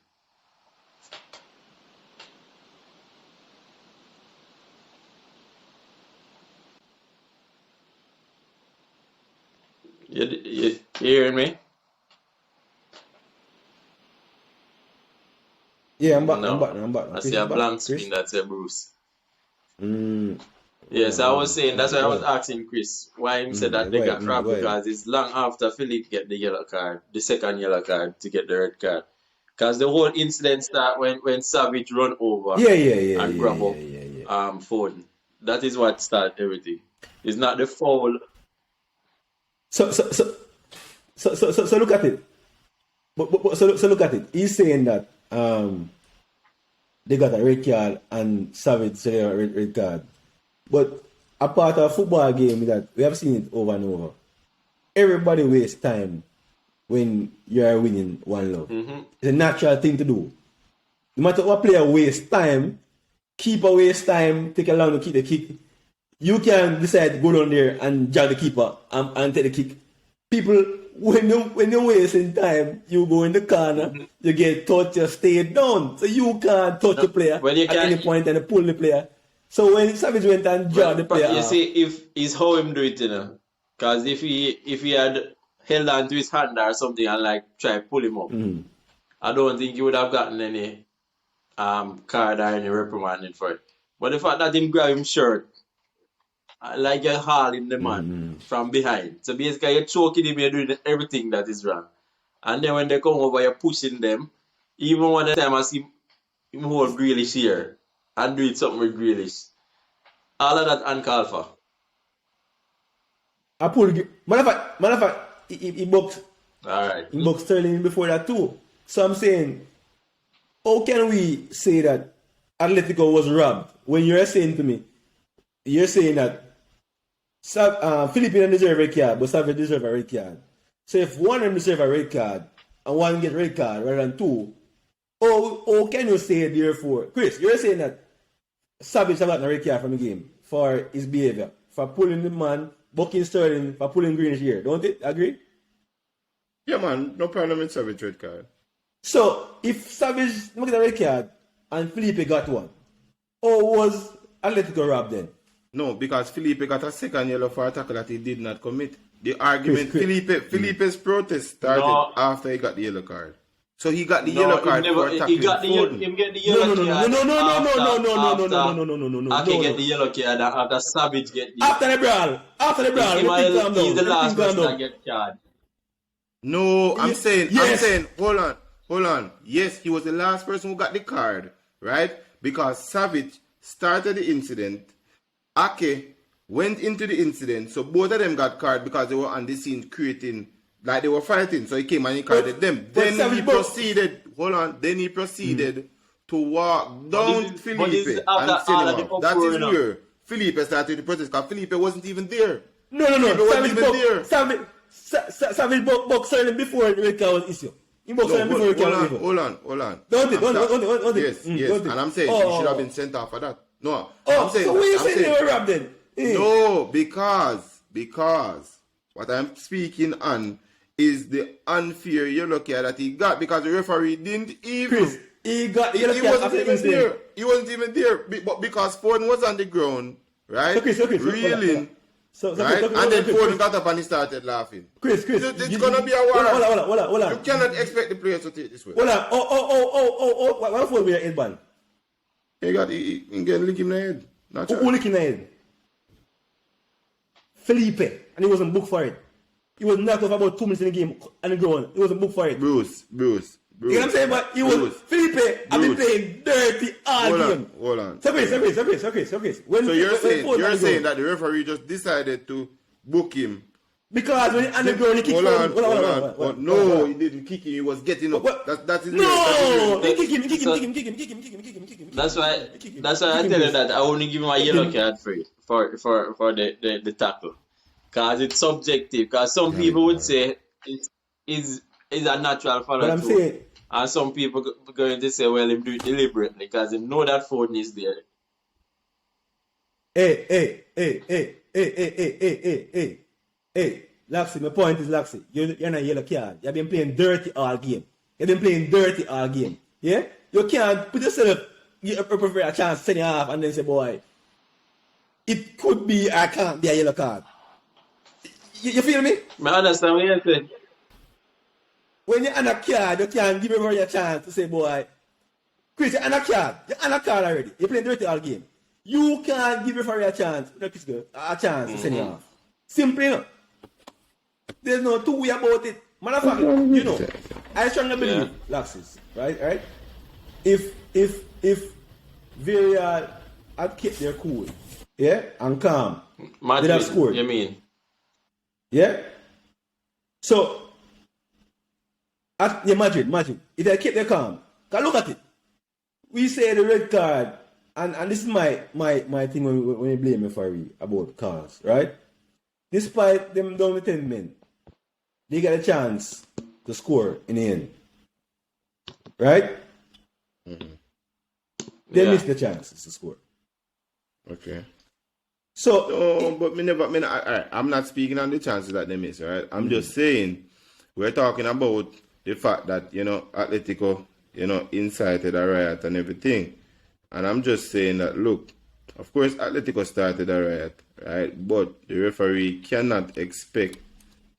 You hearing me? Yeah, I'm back. I'm back. No. Now, I'm back. Now. I Chris see is a back. blank Chris. screen that say Bruce. Mm. Yes, I was saying that's why I was Well, asking Chris why him said yeah, that go they ahead. got robbed Go ahead. because it's long after Philippe get the yellow card, the second yellow card to get the red card. Because the whole incident start when Savage run over Yeah, yeah, yeah, and yeah, grab yeah, up yeah, yeah. phone. That is what started everything. It's not the foul. So, so, so, so look at it. So look at it. He's saying that they got a red card and Savage said a red card. But a part of a football game that we have seen it over and over. Everybody wastes time when you are winning 1-0. It's a natural thing to do. No matter what player wastes time, keeper wastes time, take a long to kick the kick. You can decide to go down there and jog the keeper and take the kick. People, when you're wasting time, you go in the corner, you get touched, you stay down. So you can't touch the player Well, you at any can. point and pull the player. So when Savage went and jogged the But player you off, see, if it's how him do it, because if he had held on to his hand or something and like try pull him up, I don't think he would have gotten any card or any reprimanding for it. But the fact that him grab him shirt, like you're hauling the man from behind. So basically you're choking him, you're doing everything that is wrong. And then when they come over, you're pushing them. Even one time I see him hold Grealish here and do it something with Grealish. All of that uncalled for. I pulled. Matter of fact, he boxed. Alright. He boxed Sterling before that too. So I'm saying, how can we say that Atletico was robbed when you're saying to me, you're saying that Filipino deserve a red card, but Savage deserve a red card. So if one of them deserve a red card and one get red card rather than two, how can you say therefore, Chris? You're saying that Savage have gotten a red card from the game for his behavior, for pulling the man, bucking Sterling, for pulling Greenish here. Don't you agree? Yeah, man, no problem with Savage red card. So if Savage look at a red card and Felipe got one, how was Atletico robbed then? No, because Felipe got a second yellow for a tackle that he did not commit. The argument, Felipe's protest started No. after he got the yellow card. So he got the No, yellow him card never. for He tackling got the Foden. him get the No, yellow no, no, card no, no, no, no, no, no, no, no, no, after no, no, no, no, no, Ake no, get no. the yellow card after Savage get the. After the brawl, Him let me he's the calm last person down. that get card. No, I'm Yes. saying, hold on. Yes, he was the last person who got the card, right? Because Savage started the incident. Ake went into the incident, so both of them got card because they were on the scene creating, like they were fighting. So he came and he carded them. Then he proceeded. Hold on. Then he proceeded to walk down Felipe and send him off. That is where Felipe started the protest because Felipe wasn't even there. No. Savage box early before the red card was issued. He boxed early before the red card was issued. Hold on. Don't it. Yes. And I'm saying he should have been sent off for that. No, I'm saying. So what you saying they were robbed then? No, because what I'm speaking on is the unfair yellow card that he got because the referee didn't even. Chris, he got the yellow card after the incident. He wasn't even there, but because Foden was on the ground, right? So Chris, reeling. Right? And then Foden got up and he started laughing. Chris. It's gonna be a war. Hold on. You cannot expect the players to take this way. Hold on. Oh. What Foden with your head, man? He get lick him in the head. Who lick him in the head? Felipe. And he wasn't booked for it. He was knocked off about 2 minutes in the game on the ground. He wasn't booked for it. Bruce. You know what I'm saying? But he was Felipe. I've been playing dirty all game. Hold on. So Chris. So you're saying that the referee just decided to book him because when on the ground he kicked him. Hold on. No, he didn't kick him. He was getting up. That is no. He kick him. That's why I tell you that I only give him a yellow card for it for the tackle because it's subjective. Because some people would say it is a natural follow I'm saying. And some people going to say, well, he do it deliberately because they know that Foden is there. Hey. Laskley, my point is, Laskley, you're not yellow card. You've been playing dirty all game. Yeah? You can't put yourself, you prefer a chance to send you off and then say, boy, it could be, I can't be a yellow card. You feel me? I understand what you're saying. When you're on a card, you can't give everybody a chance to say, boy, Chris, you're on a card. Already. You're playing dirty all game. You can't give everybody a chance to send you off. Simply enough. There's no two way about it. Matter of fact, you know, I strongly believe, Laxis, right? If Villarreal had kept their cool, yeah, and calm, they'd have scored. You mean? Yeah? So, imagine, if they kept their calm, because look at it. We say the red card, and this is my thing when you blame me for about cars, right? Despite them down with 10 men, they get a chance to score in the end. Right? Mm-hmm. They miss the chances to score. Okay. So, but I'm not speaking on the chances that they miss, right? I'm just saying we're talking about the fact that, Atletico, incited a riot and everything. And I'm just saying that, look, of course, Atletico started a riot, right? But the referee cannot expect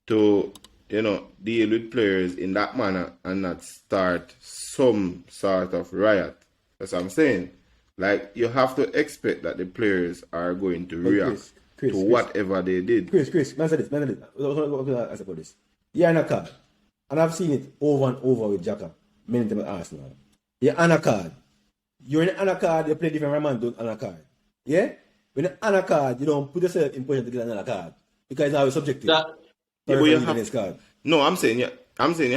to, deal with players in that manner and not start some sort of riot. That's what I'm saying. Like, you have to expect that the players are going to react to whatever they did. Chris, man said this. I suppose this. You're on a card. And I've seen it over and over with Xhaka. Many times at Arsenal. You're on a card. You're in an card, you play different man don't on a card. Yeah? When you're on a card, you don't put yourself in position to get another card. Because it's always subjective. No, I'm saying you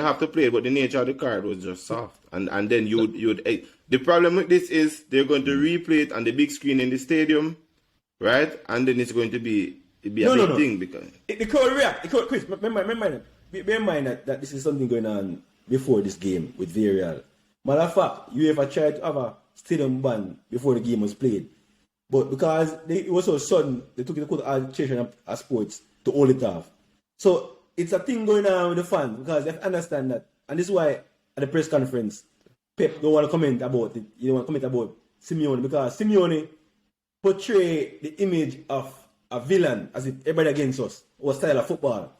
have to play it, but the nature of the card was just soft. And then you'd the problem with this is they're going to replay it on the big screen in the stadium, right? And then it's going to be a big thing because the crowd react. Chris, bear in mind that this is something going on before this game with Villarreal. Matter of fact, UEFA tried to have a stadium ban before the game was played. But because it was so sudden, they took it to court arbitration of sports to hold it off. So it's a thing going on with the fans because they understand that. And this is why at the press conference, Pep don't want to comment about it. You don't want to comment about Simeone because Simeone portray the image of a villain as if everybody against us or style of football.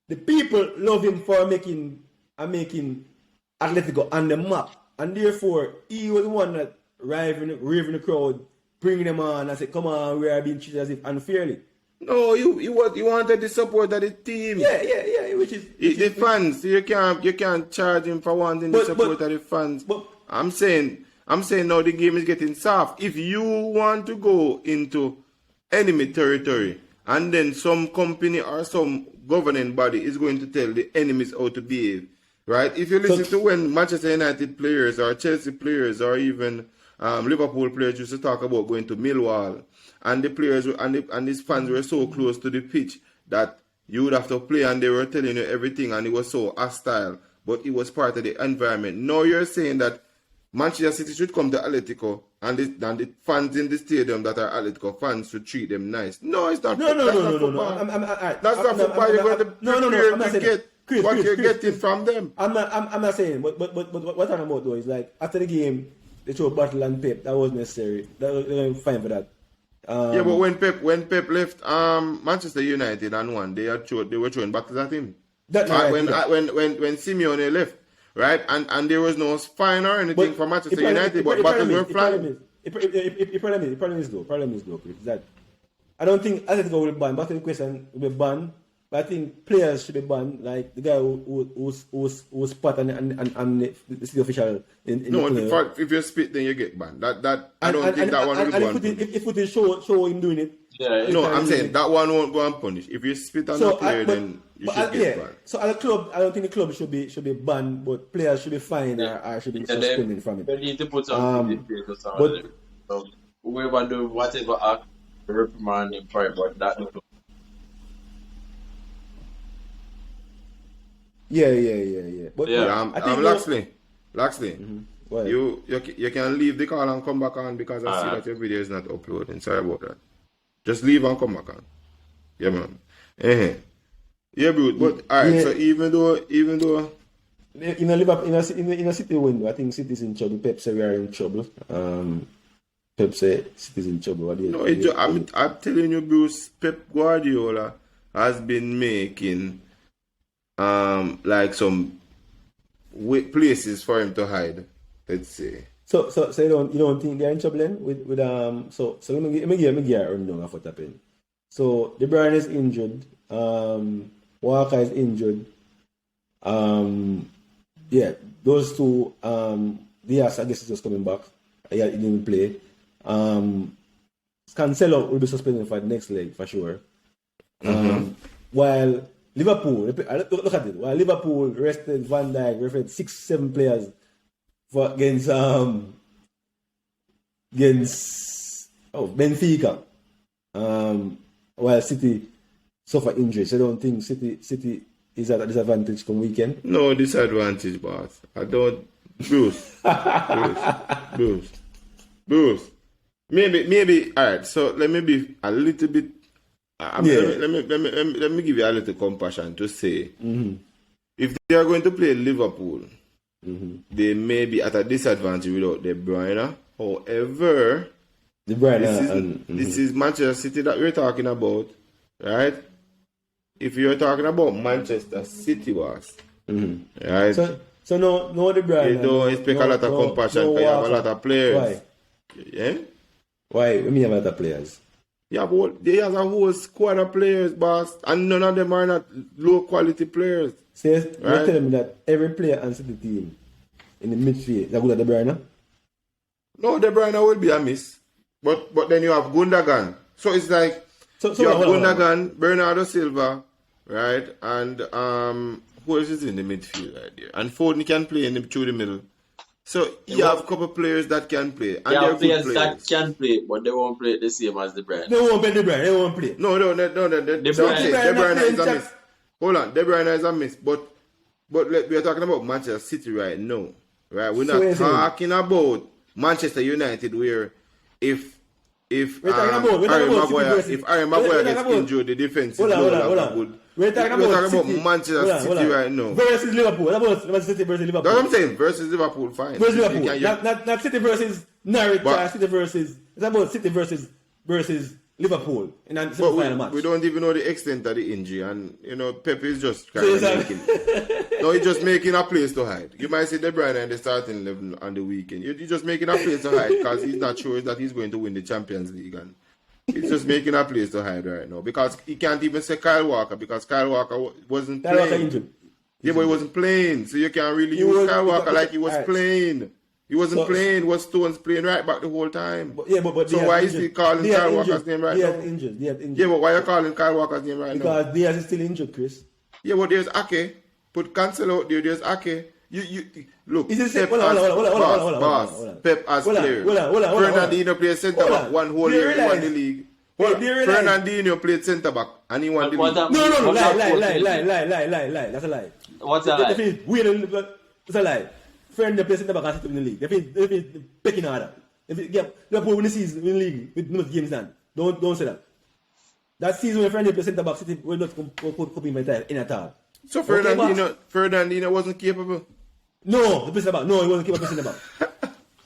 The people love him for making Atletico on the map, and therefore he was the one that raving the crowd, bringing them on and say, "Come on, we are being treated as if unfairly." No, you wanted the support of the team. Yeah. Which is The fans. You can't charge him for wanting the support of the fans. I'm saying now the game is getting soft. If you want to go into enemy territory and then some company or some governing body is going to tell the enemies how to behave, right? If you listen to when Manchester United players or Chelsea players or even Liverpool players used to talk about going to Millwall, and the players and these fans were so close to the pitch that you would have to play, and they were telling you everything, and it was so hostile, but it was part of the environment. Now you're saying that Manchester City should come to Atletico, and the fans in the stadium that are Atletico fans should treat them nice. No, it's not. No. That's not football. You're going to prepare to get what you're getting from them. I'm not saying, but what I'm about though is like after the game they throw Battle and Pep. That was necessary. They're fine for that. Yeah, but when Pep left Manchester United and won, they were throwing battles at him. When Simeone left, right, and there was no fine or anything for Manchester United, but battles were flying. The problem is though, Chris, that I don't think Atletico will ban. Back to the question, will be banned. But I think players should be banned, like the guy who spot and the city official in no, the player. if you spit, then you get banned. I don't think that one will go unpunished. If we show him doing it. Yeah, no, I'm saying that one won't go unpunished. If you spit on the player, then you should get banned. So at a club, I don't think the club should be banned, but players should be fined or should be suspended from it. They need to put something in place or something. So whoever do whatever act, reprimand him for it, but that no. Yeah. But yeah, I think Laskley. Mm-hmm. You can leave the call and come back on because I see that your video is not uploading. Sorry about that. Just leave and come back on. Yeah, man. Yeah, bro. But alright, so even though in a City window, I think City's in trouble. Pep said we are in trouble. Pep said City's in trouble. I'm telling you, Bruce, Pep Guardiola has been making like some places for him to hide. Let's say. So you don't think they're in trouble then with so let me give a rundown of what happened. So De Bruyne is injured. Walker is injured. Yeah, those two. Diaz, I guess, is just coming back. Yeah, he didn't play. Cancelo will be suspended for the next leg for sure. While Liverpool, look at it. While Liverpool rested Van Dijk, rested 6-7 players against Benfica. While City suffer injuries. I don't think City is at a disadvantage come weekend. No disadvantage, boss. I don't. Bruce. Maybe. All right. So let me be a little bit. Let me give you a little compassion to say, if they are going to play Liverpool, they may be at a disadvantage without De Bruyne. However, De Bruyne this is Manchester City that we're talking about, right? If you're talking about Manchester City, was right? So no De Bruyne. You don't expect a lot of compassion because you have a lot of players. Why? Yeah? Why? We mean have a lot of players. Yeah, but they have a whole squad of players, boss, and none of them are not low quality players. So you're telling me that every player on City team in the midfield is good at De Bruyne? No, De Bruyne will be a miss. But then you have Gundogan. So it's like you have Gundogan, Bernardo Silva, right? And who else is in the midfield right there? And Foden can play through the middle. So you have a couple of players that can play. And yeah, players that can play, but they won't play the same as De Bruyne. They won't play De Bruyne. They won't play. No. De Bruyne is a miss. Hold on, De Bruyne is a miss. But we are talking about Manchester City right now, right? We're not talking about Manchester United, where if Harry Maguire gets injured, the defense is not good. We're talking about Manchester City right now. Versus Liverpool. What about Manchester City versus Liverpool? That's what I'm saying. Versus Liverpool, fine. Versus Liverpool. Not City versus Norwich. City versus. It's about City versus versus Liverpool in the But semi-final match. we don't even know the extent of the injury, and Pep is just kind So of it's making. No, he's just making a place to hide. You might see De Bruyne in the starting 11 on the weekend. You're just making a place to hide because he's not sure that he's going to win the Champions League, and he's just making a place to hide right now because he can't even say Kyle Walker because Kyle Walker wasn't Kyle Walker playing. injured. Yeah, but he wasn't playing, so you can't really He use was- Kyle Walker because- like he was alright. playing. He wasn't So- playing. Was Stones playing right back the whole time? But So Diaz why is injured. he calling Diaz Kyle Walker's injured. name right Diaz now? injured. Diaz injured. Yeah, but why are you calling Kyle Walker's name right now? Because Diaz is still injured, Chris. Yeah, but there's Ake. Put Cancelo out there. There's Ake. You look. Is it Pep hold on, as hold on, hold on, boss, hold on, boss. hold on. Pep as Hold on, player. hold on, hold on, hold on. Fernandinho played centre Hold back on. one whole Do you year. He won realize- the league. Hey, do you realize- Fernandinho played centre back and he won the What league. am- No, What lie. that That's a lie. What's a lie? Definitely, it's a lie. Fernandinho plays centre back and sit in the league. Definitely pecking order. Liverpool win the season, win the league with no games done. Don't say that. That season when Fernandinho plays centre back, City will not compete in at all. So Okay, Fernandinho wasn't capable. No, the centre back. No, he wasn't capable of centre back.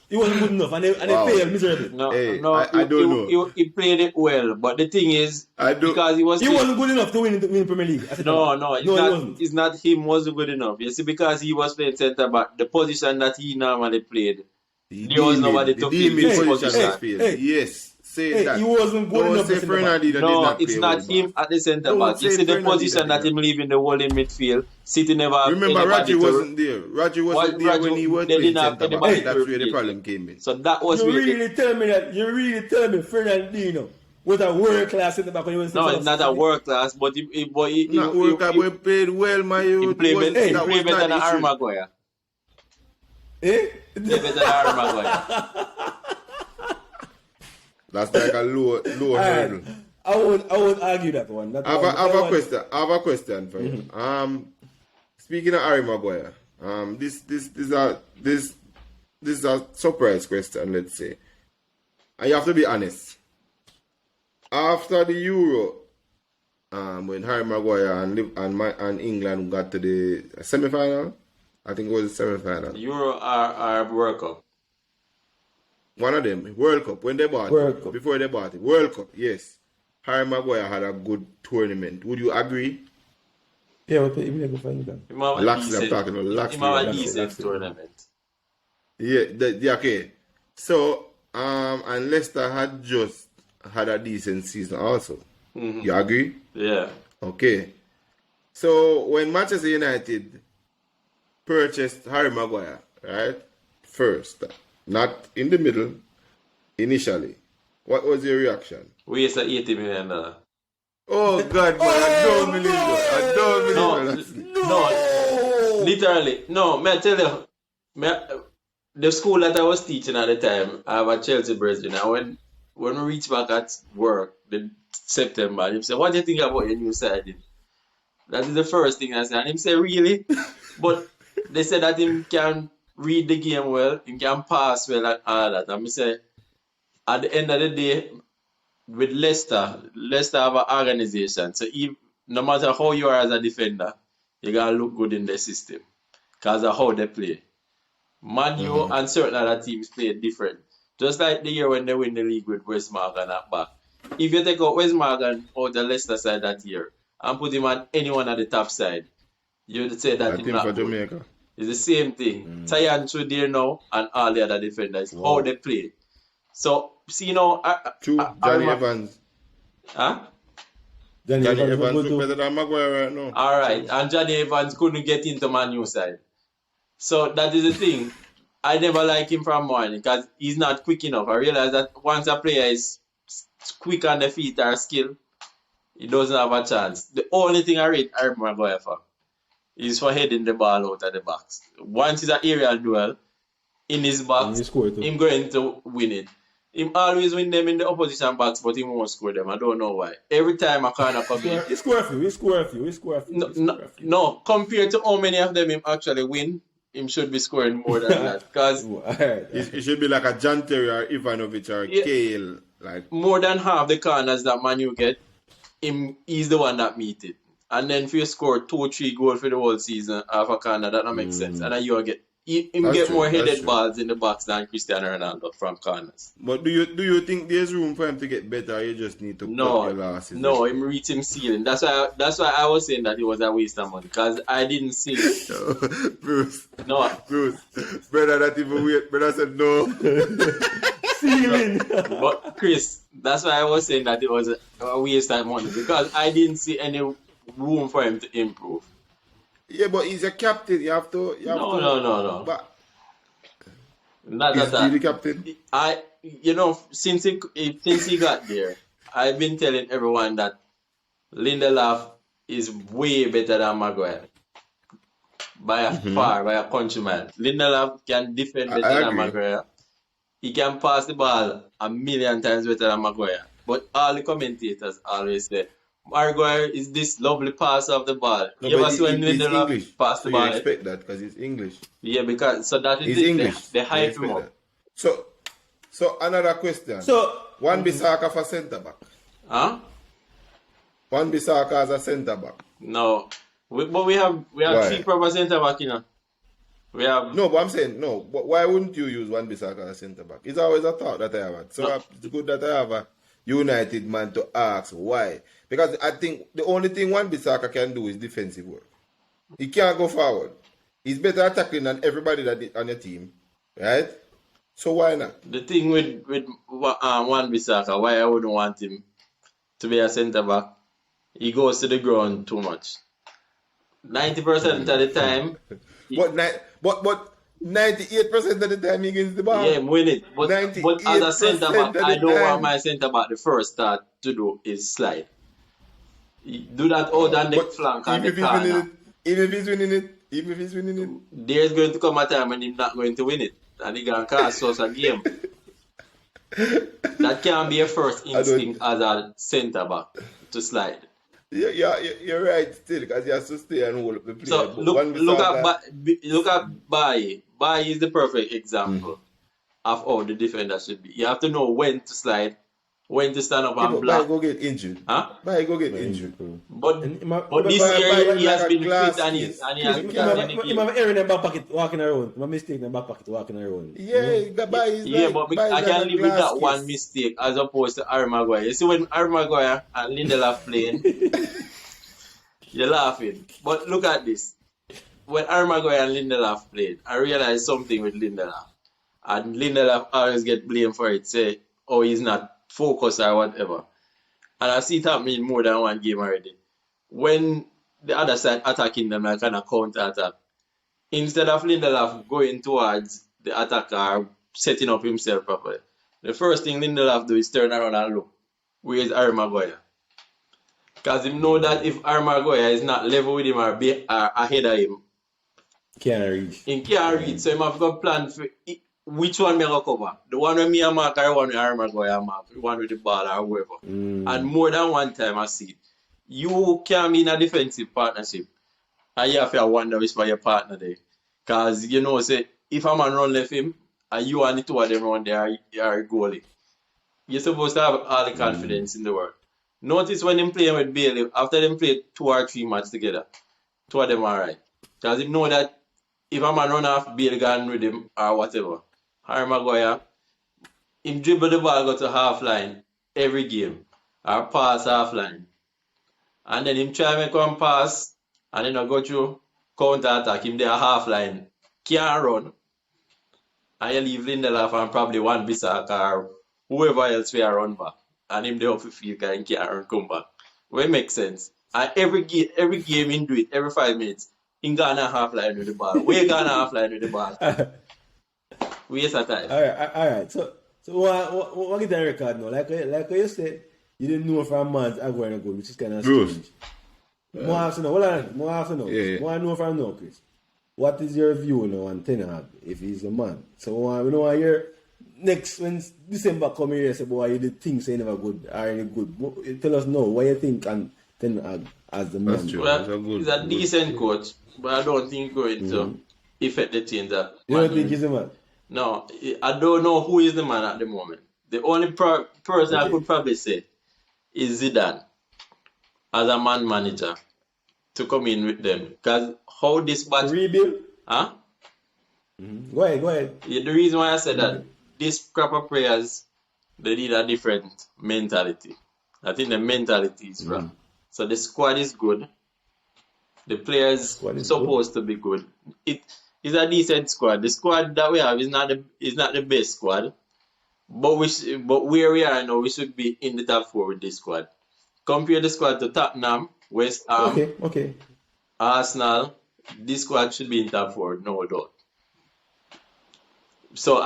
He wasn't good enough, and they Wow. failed miserably. No, Hey, no, I don't know. He played it well, but the thing is, I don't- because he was He wasn't good enough to win the Premier League. I said no, that. no, he wasn't. it's not him wasn't good enough. You see, because he was playing centre back, the position that he normally played, there was nobody to fill his position. Hey. Yes, say Hey, that. he wasn't good Don't enough say for centre back. Fernandinho did No, not it's play not well, him boss. at the centre Don't back. You say see the Fernandinho position that did him leaving the whole in midfield. City never have Remember, anybody Raji to- wasn't there. Raji wasn't there when he was they playing didn't have centre back. anybody That's to where the replace problem came in. So that was You where really tell me Fernandinho was a world class centre back when he was no, it's not a world class, but he Not world cup, we played well, my he youth. played Was- better, he that played was better not than the Harry issue. Maguire. Eh? He played better than Harry Maguire. That's like a low hurdle. I won't argue that one. That I one- have that a one- question. I have a question for you. Speaking of Harry Maguire, this is a surprise question. Let's say, and you have to be honest. After the Euro, when Harry Maguire and England got to the semi-final, I think it was the semi-final. Euro are World Cup. One of them, World Cup, when they bought World it, Cup. before they bought it. World Cup, yes. Harry Maguire had a good tournament. Would you agree? Yeah, we'll never find that. Him have a Laskley, I'm decent- talking about Laskley. him have a Laskley, decent Laskley. tournament. Yeah, okay. So, and Leicester had just had a decent season also. You agree? Yeah. Okay. So, when Manchester United purchased Harry Maguire, right? First, not in the middle, initially, what was your reaction? We is $80 million. Oh God, man, I don't believe that. I don't believe that. No, literally. No, may I tell you, the school that I was teaching at the time, I have a Chelsea brethren, and when we reach back at work, the September, and him say, what do you think about your new signing? That is the first thing I said. And him say, really? But they said that him can read the game well, him can pass well and all that. And I say, at the end of the day, with Leicester have an organization. So if, no matter how you are as a defender, you gotta look good in the system. Because of how they play. Man U and certain other teams play different. Just like the year when they win the league with West Morgan at back. If you take out West Morgan out the Leicester side that year and put him on anyone at the top side, you would say that I he's think not for good. Jamaica. It's the same thing. Tyan through there now and all the other defenders, how they play. So, see now, True, Johnny Evans. Huh? Johnny Johnny Evans was Evans good look too. better than Maguire right now. All right, and Johnny Evans couldn't get into Man U side. So that is the thing. I never like him from morning because he's not quick enough. I realize that once a player is quick on the feet or skill, he doesn't have a chance. The only thing I rate Harry Maguire for is for heading the ball out of the box. Once it's an aerial duel in his And box, he scored too. him going to win it. Him always win them in the opposition box, but he won't score them. I don't know why. Every time a corner come in, He scored a few. no, compared to how many of them him actually win, him should be scoring more than that. Because It should be like a John Terry or Ivanovic or Yeah. Kale. Like, more than half the corners that Man U get, he's the one that meet it. And then if you score 2-3 goals for the whole season off a corner, that don't make sense. And then you get him That's get true. more That's headed true. balls in the box than Cristiano Ronaldo from corners. But do you think there's room for him to get better? Or you just need to cut your No, losses. no, him reach him ceiling. That's why I was saying that it was a waste of money because I didn't see. Bruce, No, brother, that even weird. Brother said no. Ceiling. but Chris, that's why I was saying that it was a waste of money because I didn't see any room for him to improve. Yeah, but he's a captain. You have to. No. But Not is that. he the captain? Since he got there, I've been telling everyone that Lindelof is way better than Maguire by a far, by a countryman. Lindelof can defend better than agree. Maguire. He can pass the ball a million times better than Maguire. But all the commentators always say Maguire is this lovely passer of the ball. No, You but ever see when he's Lindelof English, pass so the you ball? expect that because he's English. Yeah, because so that is He's it. English. They You hype expect him up. that. So another question. So, Wan-Bissaka for centre back. Huh? Wan-Bissaka as a centre back. No. But we have Why? 3 proper centre back, We have No, but I'm saying no. But why wouldn't you use Wan-Bissaka as a centre back? It's always a thought that I have had. So it's good that I have a United man to ask why. Because I think the only thing Wan-Bissaka can do is defensive work. He can't go forward. He's better attacking than everybody that on your team, right? So why not? the thing with Wan-Bissaka, why I wouldn't want him to be a centre back. He goes to the ground too much. 90% of the time, But 98% of the time he gets the ball. yeah, win it. But as a 98% centre back, of the I don't time. want my centre back the first start to do is slide. Do that out on the But flank and even the corner. if he's winning it, There's going to come a time when he's not going to win it. And he can cost us a game. That can be a first instinct as a centre back to slide. you're right still because he has to stay and hold up the play. So But look Wan-Bissaka- at Baye. Baye is the perfect example of how the defender should be. You have to know when to slide, when to stand up Yeah, and but block. Baye go get injured. Huh? Baye go get injured. But And this Baye year he like has a been glass fit and case. he has He been can't- in the you game. have an error in the back pocket walking around. My mistake in the back pocket walking around. Yeah, the Baye is Yeah, like, but Baye is I like can a live with glass that one case. mistake as opposed to Harry Maguire. You see when Harry Maguire and Lindelof playing, you're laughing. But look at this. When Harry Maguire and Lindelof played, I realized something with Lindelof. And Lindelof always get blamed for it, say, oh, he's not focused or whatever. And I see it happening in more than one game already. When the other side attacking them like kind of counter attack, instead of Lindelof going towards the attacker, setting up himself properly, the first thing Lindelof do is turn around and look. Where is Harry Maguire? Because he know that if Harry Maguire is not level with him or ahead of him, Can't reach. he can't read. So he have got plan for which one me go cover. The one with me and Mark or the one with Harry Maguire and Mark. The one with the ball or whoever. And more than one time I see it. You can be in a defensive partnership and you have to wonder which for your partner there. Because you know, say if a man run left him and you and the two of them run there, you are a goalie. You're supposed to have all the confidence in the world. Notice when him playing with Bailey, after them play 2 or 3 matches together, 2 of them are right. Because he know that if a man run off Bailey gone with him or whatever, Harry Maguire, him dribble the ball go to half line every game or pass half line. And then him try make one pass and then go through counter attack, him there half line, can't run. And you leave Lindelof and probably Wan-Bissaka or whoever else we are run back. And him there off the field and can't run come back. Well, it makes sense. And every game in do it, every 5 minutes, in Ghana half line with the ball. Where Ghana half line with the ball? Waste of time. All right. So what get the record now? Like you said, you didn't know from months ago and ago, which is kind of strange. More have to know. Hold on. More have to know. Yeah. More know from now, Chris. What is your view now on Ten Hag if he's a man? So we know I hear next when December come here, say boy, you did things say never good are any good. Tell us now what you think on Ten Hag as the man. That's true. Well, he's a decent coach, but I don't think he's going to affect the team that. You don't think he's a man? No, I don't know who is the man at the moment. The only person I could probably say is Zidane as a man manager to come in with them. Because how this batch... Rebuild? Huh? Go ahead. Yeah, the reason why I said that this crop of players, they need a different mentality. I think the mentality is wrong. So the squad is good. The players Squad is good. supposed to be good. It is a decent squad. The squad that we have is not the best squad. But where we are now, we should be in the top 4 with this squad. Compare the squad to Tottenham, West Ham, Okay. Arsenal. This squad should be in top 4, no doubt. So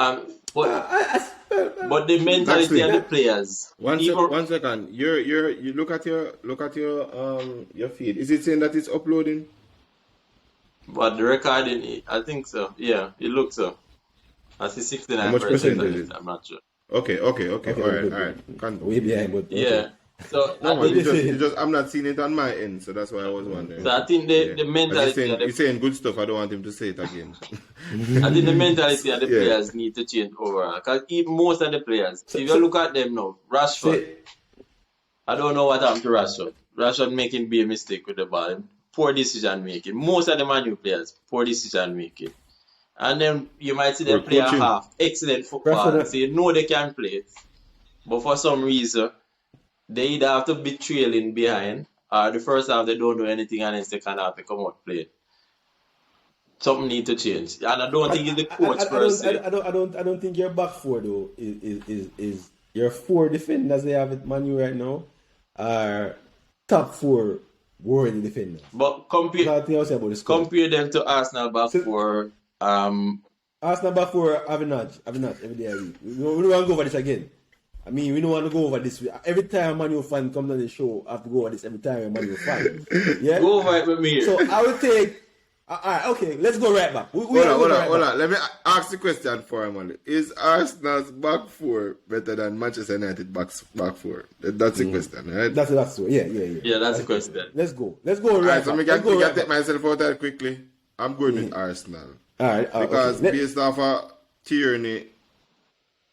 but the mentality of the players. One second. You look at your feed. Is it saying that it's uploading? But the recording, I think so. Yeah, it looks so. I see 69%. How much percent is it? I'm not sure. Okay. All right. Way behind, but Yeah. So No, I think, you just I'm not seeing it on my end, so that's why I was wondering. so I think the mentality of He's saying good stuff. I don't want him to say it again. I think the mentality of the players need to change overall. Because most of the players, if you look at them now, Rashford, I don't know what happened to Rashford. Rashford making big mistake with the ball. Poor decision making. Most of the Man U players, poor decision making. And then you might see them play a half excellent football. So you know they can play it. But for some reason, they either have to be trailing behind, or the first half they don't do anything, and then second half they come out play. Something need to change, and I don't think it's the coach per se. I don't think your back 4 though is your 4 defenders they have at Man U right now are top 4 worthy defenders. But compare them to Arsenal back 4. Arsenal back 4 have a notch every day of the week. We don't want to go over this again. I mean, we don't want to go over this. Every time a Man U fan comes on the show, I have to go over this every time a Man U fan. Yeah? Go over it with me. So I will take... Alright, okay, let's go right back. Hold on. Let me ask the question for him only. Is Arsenal's back 4 better than Manchester United back 4? That's the question, right? That's yeah. Yeah, that's the question. Let's go right back. So I can take myself out there quickly. I'm going with Arsenal. Alright, because based off of tyranny,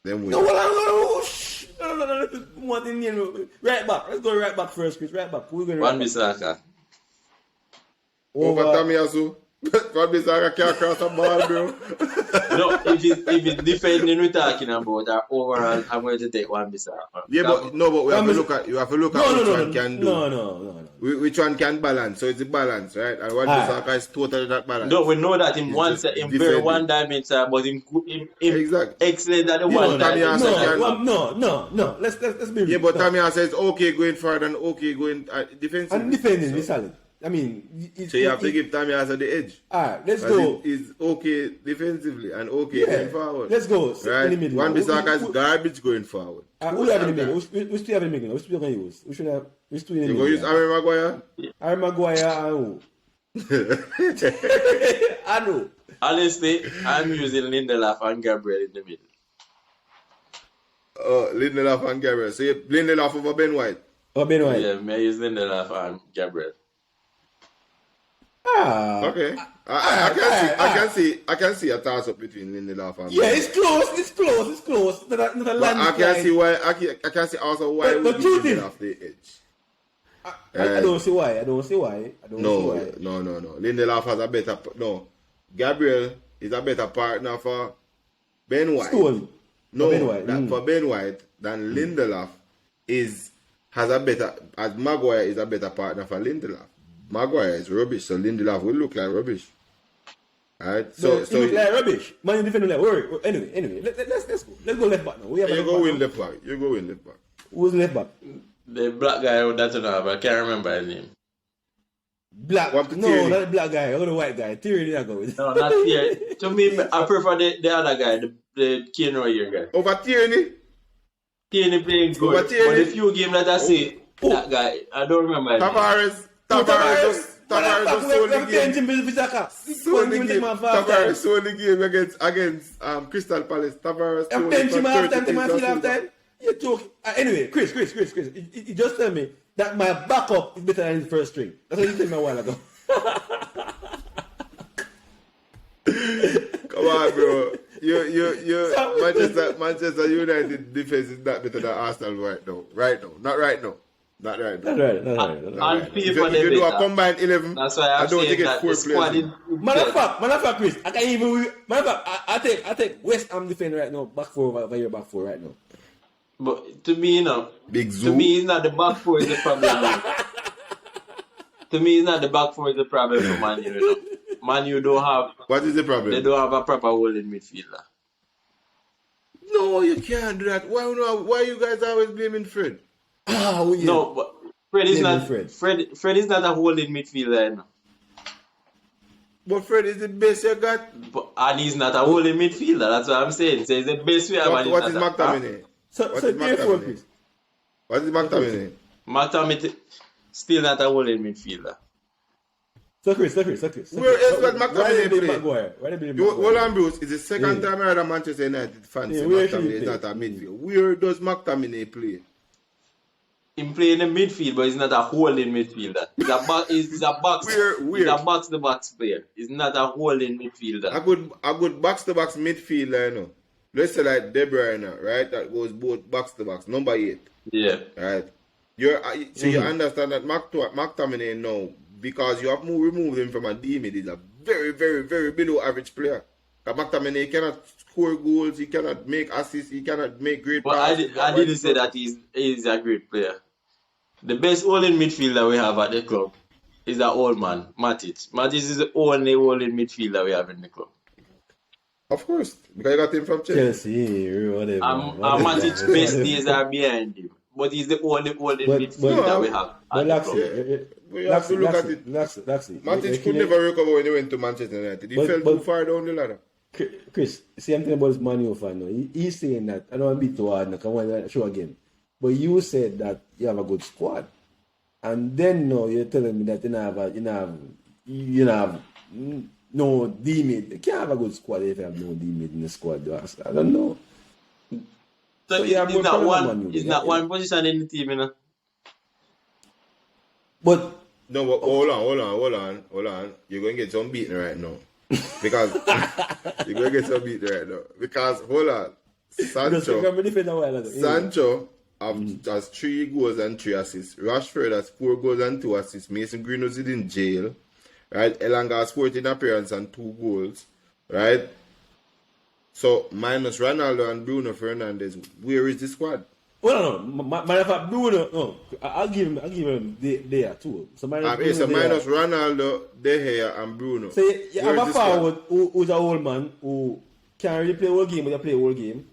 then we. No, one thing, right back. Let's go right back first, Chris. Right back. We're going Wan Bissaka. Over Tomiyasu. Wan Bissaka can't cross a ball, bro. No, if it's defending we're talking about, or overall, I'm going to take Wan Bissaka. Yeah, but we have to look at. You have to look at which one can do. No. Which one can balance? So it's a balance, right? And Wan Bissaka is totally that balance. No, we know that in very one dimension, but in exactly excellent at the one dimension. No. Let's be real. Yeah, but Tamiya says okay going forward and okay going defensive. And defending is solid. I mean, so you have to give Tamiya the edge. Alright, let's go. It's okay defensively and okay going forward. Let's go. Right? In the middle. Wan Bissaka is garbage going forward. Who have in the middle? We still have in the middle. Which we going to use? We still in the middle. You going to use Harry Maguire? Harry Maguire and who? I know. Honestly, I'm using Lindelof and Gabriel in the middle. Lindelof and Gabriel. So you Lindelof over Ben White? Oh, Ben White. Yeah, I use Lindelof and Gabriel. Okay. I can see a toss up between Lindelof and yeah, it's close. Not I can see why. I can see also why we give Lindelof the edge. I don't see why. No. Lindelof has a better. No, Gabriel is a better partner for Ben White. Stone. No, Ben White. For Ben White than Lindelof has a better. As Maguire is a better partner for Lindelof. Maguire is rubbish, so Lindelof will look like rubbish. Alright, so look like rubbish. Man, you defend like worry. Anyway, let's go. Let's go left back now. You go win left back. Who's left back? The black guy that you know, but I can't remember his name. Black? No, Tierney. not the black guy. Or the white guy. Tierney, I go with. No, not Tierney. To me, I prefer the other guy, the Kane Royer guy. Over Tierney? Tierney playing good. But the few games that I see, that guy, I don't remember his name. Tavares sold the game against Crystal Palace. Tavares sold it for You're joking. Anyway, Chris, you just tell me that my backup is better than the first string. That's what you told me a while ago. Come on, bro. Manchester United defense is not better than Arsenal right now. Not right now. Not right. Not right. Not right. Not On right. If paper, you they're do a better. combined 11, That's why I I'm don't think saying it's that 4 the squad players. is Matter of fact, Chris, I can even. Matter of fact, I take West Ham defender right now, back four over your back four right now. But to me, Big to Zoo. me, it's not the back four is the problem. To me, it's not the back four is the problem for Man U. Man U don't have. What is the They problem? don't have a proper holding midfielder. No, you can't do that. Why you guys always blaming Fred? Oh, yeah. No, but Fred is Blaming not. Fred. Fred is not a holding midfielder. But Fred is the best you got. And he's not a holding midfielder. That's what I'm saying. So it's the best we have. What is McTominay? So What is therefore, McTominay? Chris. What is McTominay? McTominay still not a holding midfielder. So Chris. Where else got McTominay play? Why they blame Hold Maguire? on, Bruce. It's the second time I heard a Manchester United fan say where should he McTominay is play? not a midfield. Where does McTominay play? He play in the midfield, but he's not a holding midfielder. He's a box. He's a box. Where? He's a box-to-box player. He's not a holding midfielder. A good box-to-box midfielder, you know. Let's say like De Bruyne, right? That goes both box-to-box. Number 8. Yeah. Right. You understand that McTominay now, because you have removed him from a D mid, is a very, very, very below average player. McTominay cannot score goals, he cannot make assists, he cannot make great But passes. I didn't say that he's a great player. The best holding midfielder we have at the club is the old man, Matic. Matic is the only holding midfielder we have in the club. Of course, because you got him from Chelsea. Chelsea, whatever. Matic's best days are behind him. But he's the only holding midfielder we have But at the club. We have to look at it. Laxley. Matic could never recover when he went to Manchester United. He fell too far down the ladder. Chris, see, I'm talking about this Man U fan now. He's saying that, I don't want to be too hard, now, I want to show again. But you said that you have a good squad. And then now you're telling me that you have no D-mid. You can't have a good squad if you have no D-mid in the squad. I don't know. So you have it's more not problem than it's you. not one position in the team, you know. But No, but hold on. You're going to get some beating right now. Because you're going to get some beating right now. Because, hold on. Sancho has 3 goals and 3 assists. Rashford has 4 goals and 2 assists. Mason Greenwood is in jail. Right? Elanga has 14 appearances and 2 goals. Right? So, minus Ronaldo and Bruno Fernandes, where is the squad? Well, no. Matter of fact, Bruno, no. I'll give him there too. So Minus Ronaldo, De Gea, and Bruno. So you have a forward who's an old man who can't really play whole game, but you play whole game.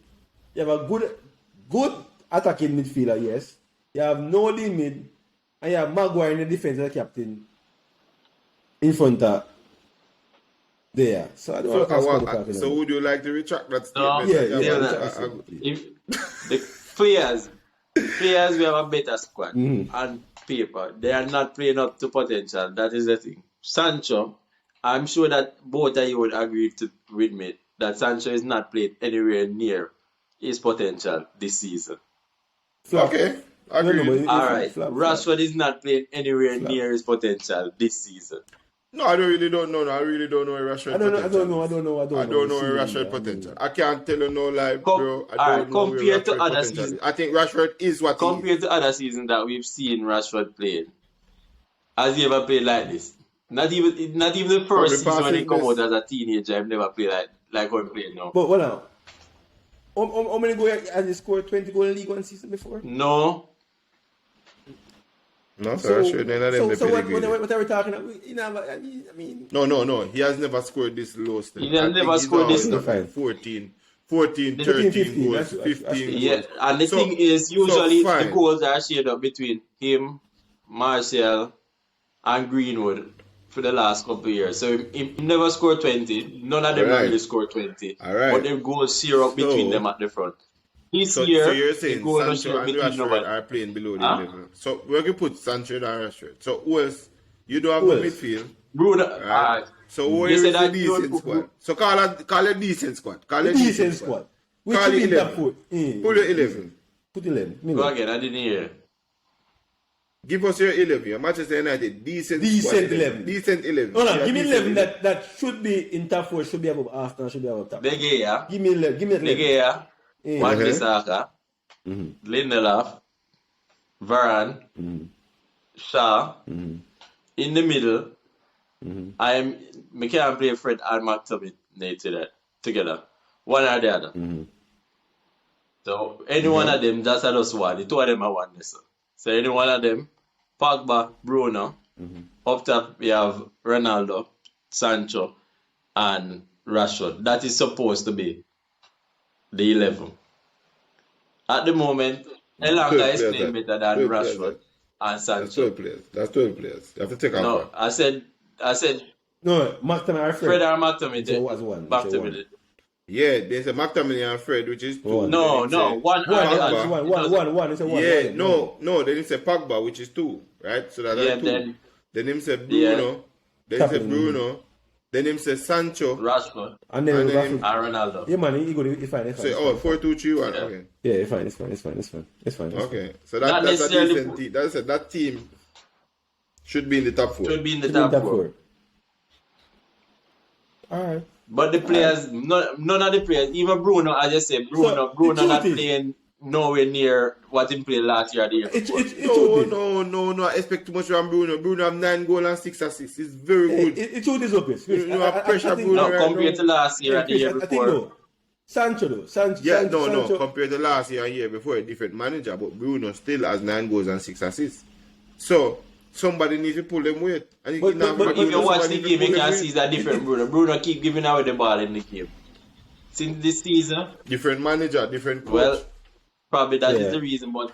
You have a good attacking midfielder, yes. You have no limit, and you have Maguire in the defense as the captain in front of there. So I don't know. So would you like to retract that No, statement? if the players we have a better squad on paper. They are not playing up to potential. That is the thing. Sancho, I'm sure that both of you would agree with me that Sancho is not playing anywhere near his potential this season. Okay. Agreed. Alright. Rashford is not playing anywhere near his potential this season. No, I really don't know where Rashford potential. I don't know where Rashford potential. I can't tell you no lie, bro. I don't know where compared to Rashford other potential seasons. is. I think Rashford is what he is. Compared to other seasons that we've seen Rashford playing, has he ever played like this? Not even the first season when he come out as a teenager, I've never played like how he played now. But hold on. How many goals has he scored 20 goals in League One season before? No. No, so Rashford, none of them so pedigree. what are we talking about? You know, I mean... No. He has never scored this low still. He has never scored this low. 14, 13 15 goals, 15 Yeah, goals. and the thing is, usually fine. the goals are shared up between him, Martial, and Greenwood for the last couple of years. So he never scored 20. None of them really scored 20. Alright. But the goals share up between them at the front. This So year, you're saying the goals are Sancho shared and between Rashford nobody. are playing below the level. So we're going to put Sancho and Rashford. So who else? You don't have no midfield. Bruno, Right? So where is the decent squad? So call a decent squad. Call a decent squad. Which Call you it mean that 11. put? Put your 11. Put 11. Go again, I didn't hear. Give us your 11. Your Manchester United decent squad. 11. Decent 11. Hold on, Yeah, give me decent 11 that should be in top 4, should be above Arsenal, should be above top. De Gea, Give me 11. Give me 11. De Gea, Wan-Bissaka, Lindelof, Varane, Shaw. In the middle, me can't play Fred and McTominay together. One or the other. So any one of them, just one. The two of them are one. So any one of them, Pogba, Bruno. Up top we have Ronaldo, Sancho, and Rashford. That is supposed to be the 11. At the moment, Elanga is playing better than Rashford and Sancho. That's 12 players. You have to take out. No, I said. No, McTominay or Fred or McTominay. So what's one? McTominay. Yeah, there's a McTominay and Fred, which is 2. No, one. One. It's a one. Yeah, no. Then it's a Pogba, which is 2, right? So that's 2. Then him say Bruno. Then he say Bruno. Then him say Sancho. Rashford. And then Ronaldo. Yeah, man, he good. It's fine. So 4-2-3-1. Yeah. Okay. Yeah, it's fine. Okay. So that's a decent team. That team should be in the top 4. Should be in the top 4. All right. But the players, none of the players, even Bruno, I just say Bruno not playing nowhere near what he played last year or the year before. No. I expect too much from Bruno. Bruno have 9 goals and 6 assists. It's very good. It's two days okay. You have pressure Bruno right compared to last year and the year before. Sancho. Compared to last year and year before, a different manager, but Bruno still has 9 goals and 6 assists. So somebody needs to pull them weight. But if you watch the game, you can see that different Bruno. Bruno keep giving away the ball in the game. Since this season, different manager, different coach. Well, probably that is the reason, but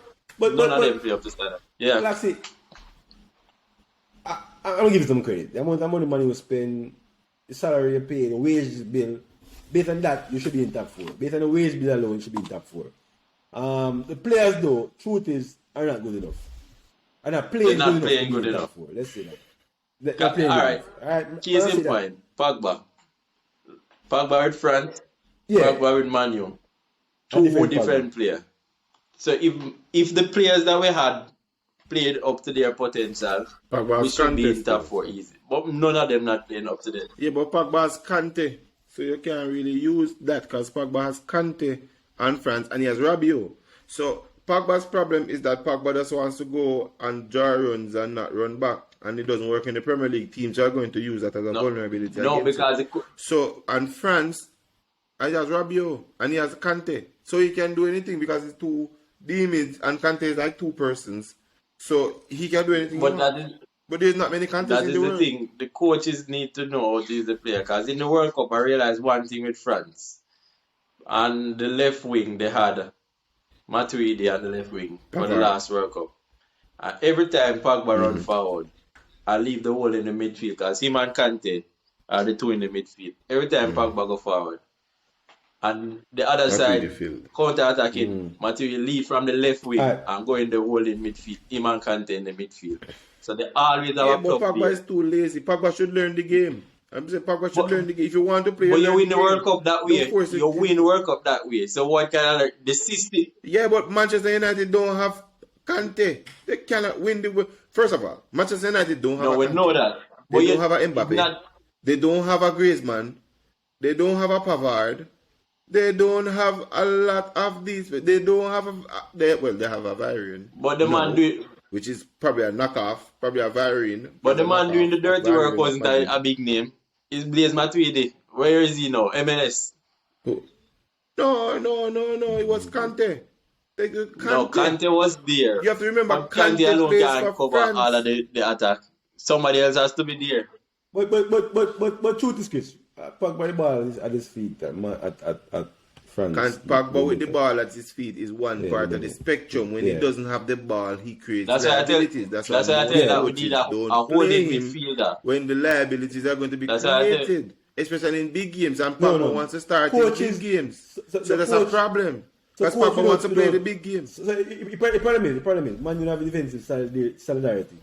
none of them play up to standard. Yeah. Like say, I'm gonna give you some credit. The amount of money you spend, the salary you pay, the wages bill, based on that, you should be in top 4. Based on the wage bill alone, you should be in top 4. The players, though, truth is, are not good enough. Are not playing good enough. Let's say that. All right. Case in point, Pogba with France, Pogba with Man U. 2 different players. So if the players that we had played up to their potential, we should be in top 4 easy. But none of them not playing up to that. Yeah, but Pogba has Kante, so you can't really use that because Pogba has Kante and France, and he has Rabiot. So Pogba's problem is that Pogba just wants to go and draw runs and not run back, and it doesn't work in the Premier League. Teams are going to use that as a vulnerability. No, because and France, he has Rabiot and he has Kante, so he can do anything because it's 2 D-mids and Kante is like 2 persons, so he can do anything. But there's not many Kantes in the world. That is the thing. The coaches need to know how to use the player, because in the World Cup I realized one thing with France. And the left wing they had Matuidi on the left wing for the last World Cup. And every time Pogba run forward, I leave the hole in the midfield because him and Kante are the 2 in the midfield. Every time Pogba go forward. And the other side, counter-attacking, Matuidi leave from the left wing and go in the hole in midfield. Him and Kante in the midfield. So they always have a but Pogba is too lazy. Pogba should learn the game. I'm saying Pogba should learn the game. If you want to play, but you win the World Cup that way. You win the World Cup that way. So what kind of the system? Yeah, but Manchester United don't have Kante. They cannot win the. First of all, Manchester United don't have. No, we know that. They don't have a Mbappe. They don't have a Griezmann. They don't have a Pavard. They don't have a lot of these. They don't have they have a Varian. But the man do it. Which is probably a knockoff, probably a Varian. But the man doing the dirty work wasn't a big name. It's Blaise Matuidi. Where is he now? MLS. Who? No. It was Kante. No, Kante was there. You have to remember, Kante alone can't cover France. All of the attack. Somebody else has to be there. But truth is, Chris, Pogba the ball is at his feet at France. Pogba with the ball at his feet is one part of the spectrum. When he doesn't have the ball, he creates liabilities. That's why I tell you that we need a holding midfielder. When the liabilities are going to be created, especially in big games, and Pogba wants to start in big games. So that's a problem. Because Pogba wants to play the big games. The problem is, man, you have defensive solidarity.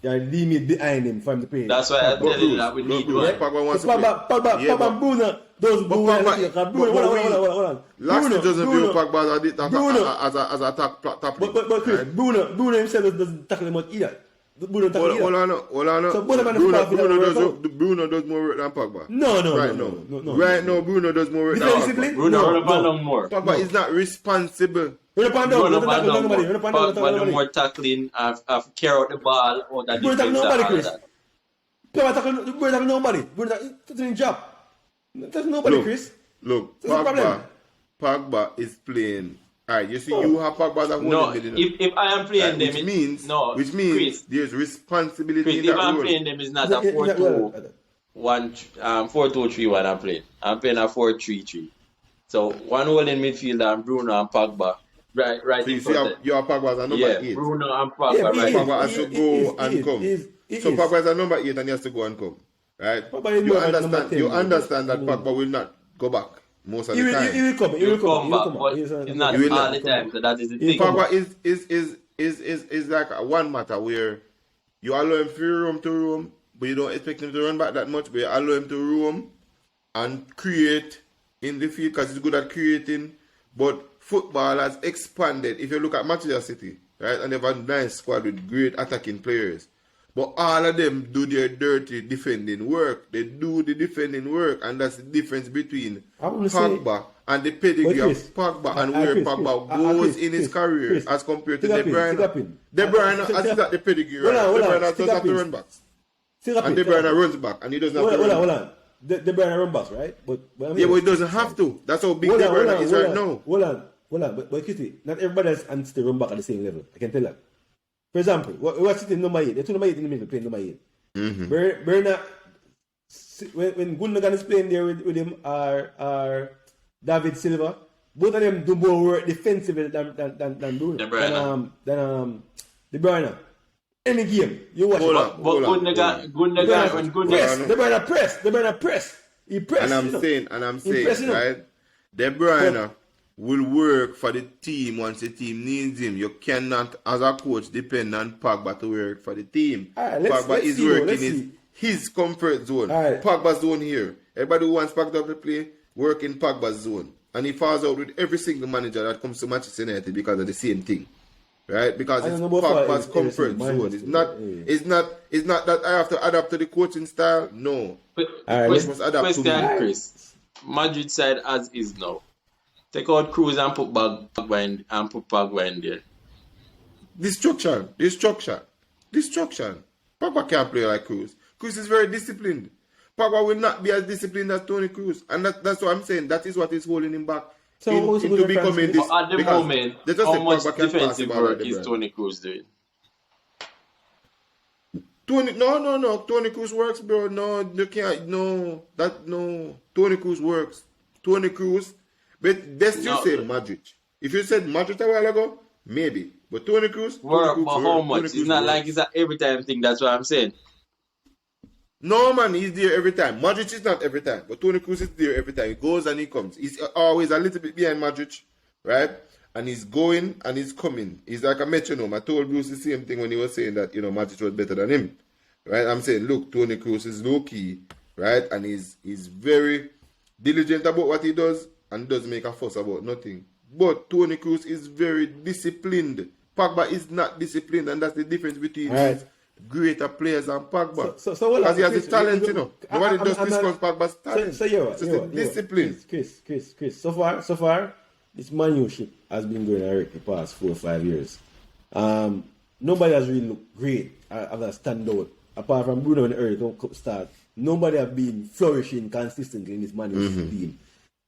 There are limits behind him for him to play. That's why I tell you that we need one. Pogba wants to play. Pogba Bruno does hold on. Laskley doesn't view Pogba as a top. But Chris, Bruno himself doesn't tackle him much either. Bruno tackle either. Hold on. So both of them in the football field Bruno does more work than Pogba. No. Right now, Bruno does more work than Pogba. Defensively? Bruno run up and down more. Pogba is not responsible. Run up and down. Bruno Don't run tackle down nobody. more. Run up and down. Don't tackle Pogba do nobody. more tackling, have carry out the ball, or that Bruno tackle defense. nobody, and all Chris. that. Bruno tackle nobody. Bruno that's his job. There's nobody, Chris. Look, That's the problem. Pogba is playing. Alright, you see, you have Pogba as a No, holding if I am playing them, which means Chris, there's responsibility Chris, in if that I'm role. playing them, it's not a 4-2-3-1. I'm playing. I'm playing a 4-3-3. So one holding midfielder and Bruno and Pogba, right So in you see, front. you have Pogba as a number 8. Bruno and Pogba, Yeah, right. Pogba has to go and come. So Pogba is a number 8 and he has to go and come. Right? Pogba is You number understand? 10, You understand that Pogba will not go back most of He the will time. come. He'll come back, but it's not He will all not the time. So that is the thing. Pogba is like a one matter where you allow him free roam to roam, but you don't expect him to run back that much, but you allow him to roam and create in the field because he's good at creating. But football has expanded. If you look at Manchester City, right, and they have a nice squad with great attacking players, but all of them do their dirty defending work. They do the defending work, and that's the difference between Pogba and the pedigree of Pogba and where Pogba goes in his career as compared to De Bruyne. De Bruyne has that the pedigree, right? De Bruyne doesn't have to run back. And De Bruyne runs back, and he doesn't have to run back. Hold on. De Bruyne run back, right? But he doesn't have to. That's how big De Bruyne is right now. Hold on. But Kitty, not everybody else and still run back at the same level. I can tell that. For example, we're sitting number 8. They're two number 8 in the middle, playing number 8. Bernard, when Gundogan is playing there with him, are David Silva, both of them do more work defensively than Bruno. De Bruyne. Than De Bruyne. Any game, you watch Hold it. on. Gundogan, De Bruyne press. He press. And I'm saying, right? De Bruyne will work for the team once the team needs him. You cannot, as a coach, depend on Pogba to work for the team. Pogba is working his comfort zone. Pogba's zone here. Everybody who wants Pogba to play, work in Pogba's zone. And he falls out with every single manager that comes to Manchester United because of the same thing. Right? Because it's Pogba's comfort zone. It's not that I have to adapt to the coaching style. No. Question, Chris. Madrid side as is now. Take out Cruz and put Pogba in there. Destruction. Pogba can't play like Cruz. Cruz is very disciplined. Pogba will not be as disciplined as Toni Kroos. And that's what I'm saying. That is what is holding him back into becoming this. At the moment, how much defensive work is Toni Kroos doing? No. Toni Kroos works, bro. No, you can't. No. Toni Kroos works. Toni Kroos. But that's still saying Madrid. If you said Madrid a while ago, maybe. But Toni Kroos work, but how much? It's not like it's an every time thing. That's what I'm saying. No, man, he's there every time. Madrid is not every time, but Toni Kroos is there every time. He goes and he comes. He's always a little bit behind Madrid, right? And he's going and he's coming. He's like a metronome. I told Bruce the same thing when he was saying that, Madrid was better than him, right? I'm saying, look, Toni Kroos is low-key, right? And he's very diligent about what he does and doesn't make a fuss about nothing. But Toni Kroos is very disciplined. Pogba is not disciplined, and that's the difference between these greater players than Pogba. Because he has the talent, Nobody does discuss Pogba's talent. So you're discipline. Chris. So far, this Man U ship has been going already the past 4 or 5 years. Nobody has really looked great as a standout. Apart from Bruno and Eric start, nobody have been flourishing consistently in this Man U team.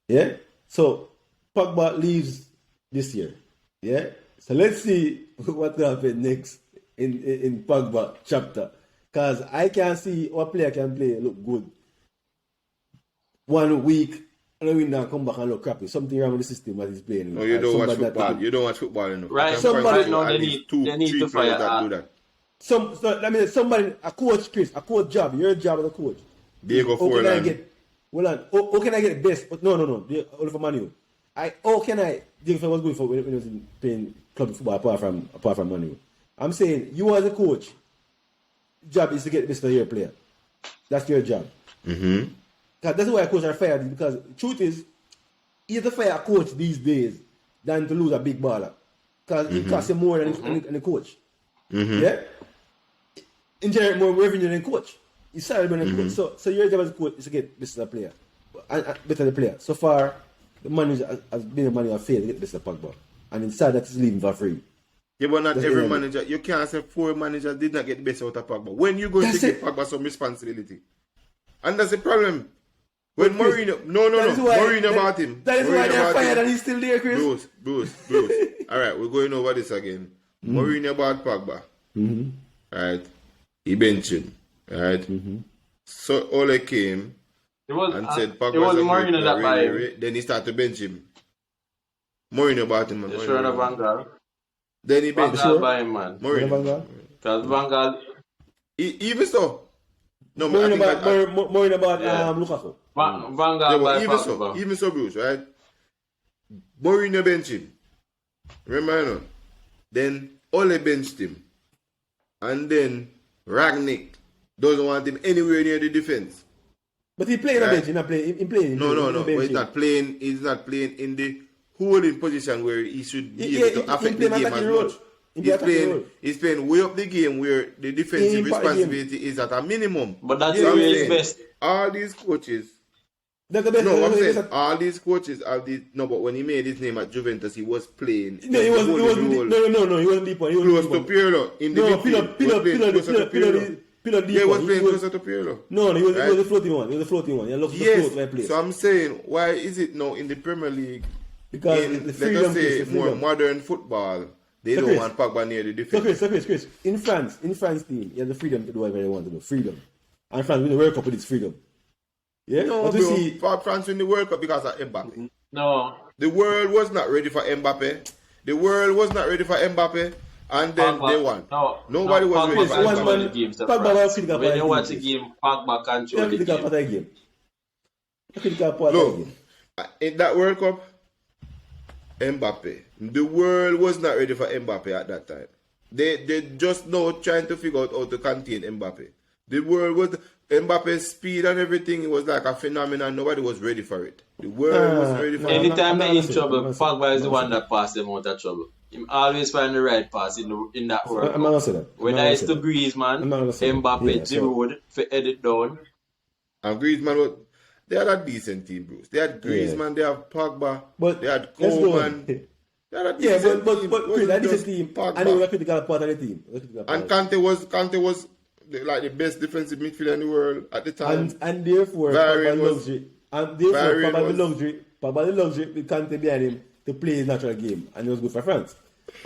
Yeah? So, Pogba leaves this year. Yeah? So let's see what will happen next in Pogba chapter. Because I can see what player can play look good 1 week and then come back and look crappy. Something wrong with the system that he's playing. No, you don't watch football. You don't watch football enough. Right. Somebody know they need to fire that do that. Somebody, a coach job, your job as a coach. Diego Forlan. How can I get best? No. Oliver Manu. How can I? Diego was good for when he was playing club football apart from Manu. I'm saying you as a coach, job is to get the best of your player. That's your job. Mm-hmm. That's why coaches are fired, because the truth is, easier to fire a coach these days than to lose a big baller. Because it costs you more than the coach. Mm-hmm. Yeah? generate more revenue than coach. He's salary than coach. So your job as a coach is to get best of the player. And better the player. So far, the manager has been a manager failed to get best of Pogba. And it's sad that he's leaving for free. Yeah, but not every manager. You can't say 4 managers did not get the best out of Pogba. When you going to give Pogba some responsibility? And that's the problem. When Mourinho... No. Mourinho bought him. That is why they're fired and he's still there, Chris. Bruce. Alright, we're going over this again. Mourinho bought Pogba. Alright. He benched him. Alright. So Ole came and said Pogba's it was a great Mourinho that player, buy him. then he started to bench him. Mourinho bought him. It's sure of Van Gaal. Then he benched Van Gaal him. buy him, man. Mourinho. Because Van Gaal... Even so. No, Mourinho bought Lukaku. Van Gaal buy Pogba. Even so, Bruce, right? Mourinho benched him. Remember, you know? Then Ole benched him. And then Ragnick doesn't want him anywhere near the defense. But he played on the bench, he's not playing. No. But he's not playing in the holding position where he should be able to affect the game as much. He's playing way up the game where the defensive responsibility is at a minimum. But that's where he's best. All these coaches. That's the best. No, I'm saying all these coaches have these. No, but when he made his name at Juventus, he was playing. No, he wasn't. No, he wasn't deep one. He was close to Pirlo in the midfield. Pillar deep. Yeah, he was playing closer to Pirlo. No, he was the floating one. He was the floating one. He looked to float where he plays. So I'm saying, why is it now in the Premier League? Because in, the let us say, more modern football, they don't want Pogba near the defense. So Chris, in France team, you have the freedom to do whatever they want to do. Freedom. And France win the World Cup with its freedom. Yeah? No, bro, France win the World Cup because of Mbappe. No. The world was not ready for Mbappe. And then they won. Nobody was ready for Mbappe. When you watch the game, Pogba control the game. Look, in that World Cup, Mbappe. The world was not ready for Mbappe at that time. They just now trying to figure out how to contain Mbappe. The world was Mbappe's speed and everything was like a phenomenon. Nobody was ready for it. The world was ready for it. Anytime they're in trouble, Pogba is the one that passed them out of trouble. He always find the right pass in that World Cup. I'm not gonna say that. Whether it's to Griezmann, Mbappe, Giroud, for edit down. And Griezmann, they had a decent team, Bruce. They had Griezmann, they have Pogba, they had Coleman. They had a decent team. But Chris, that decent team, and they were a critical part of the team. And Kante was like the best defensive midfielder in the world at the time. And therefore, Pogba the luxury with Kante behind him to play his natural game, and it was good for France.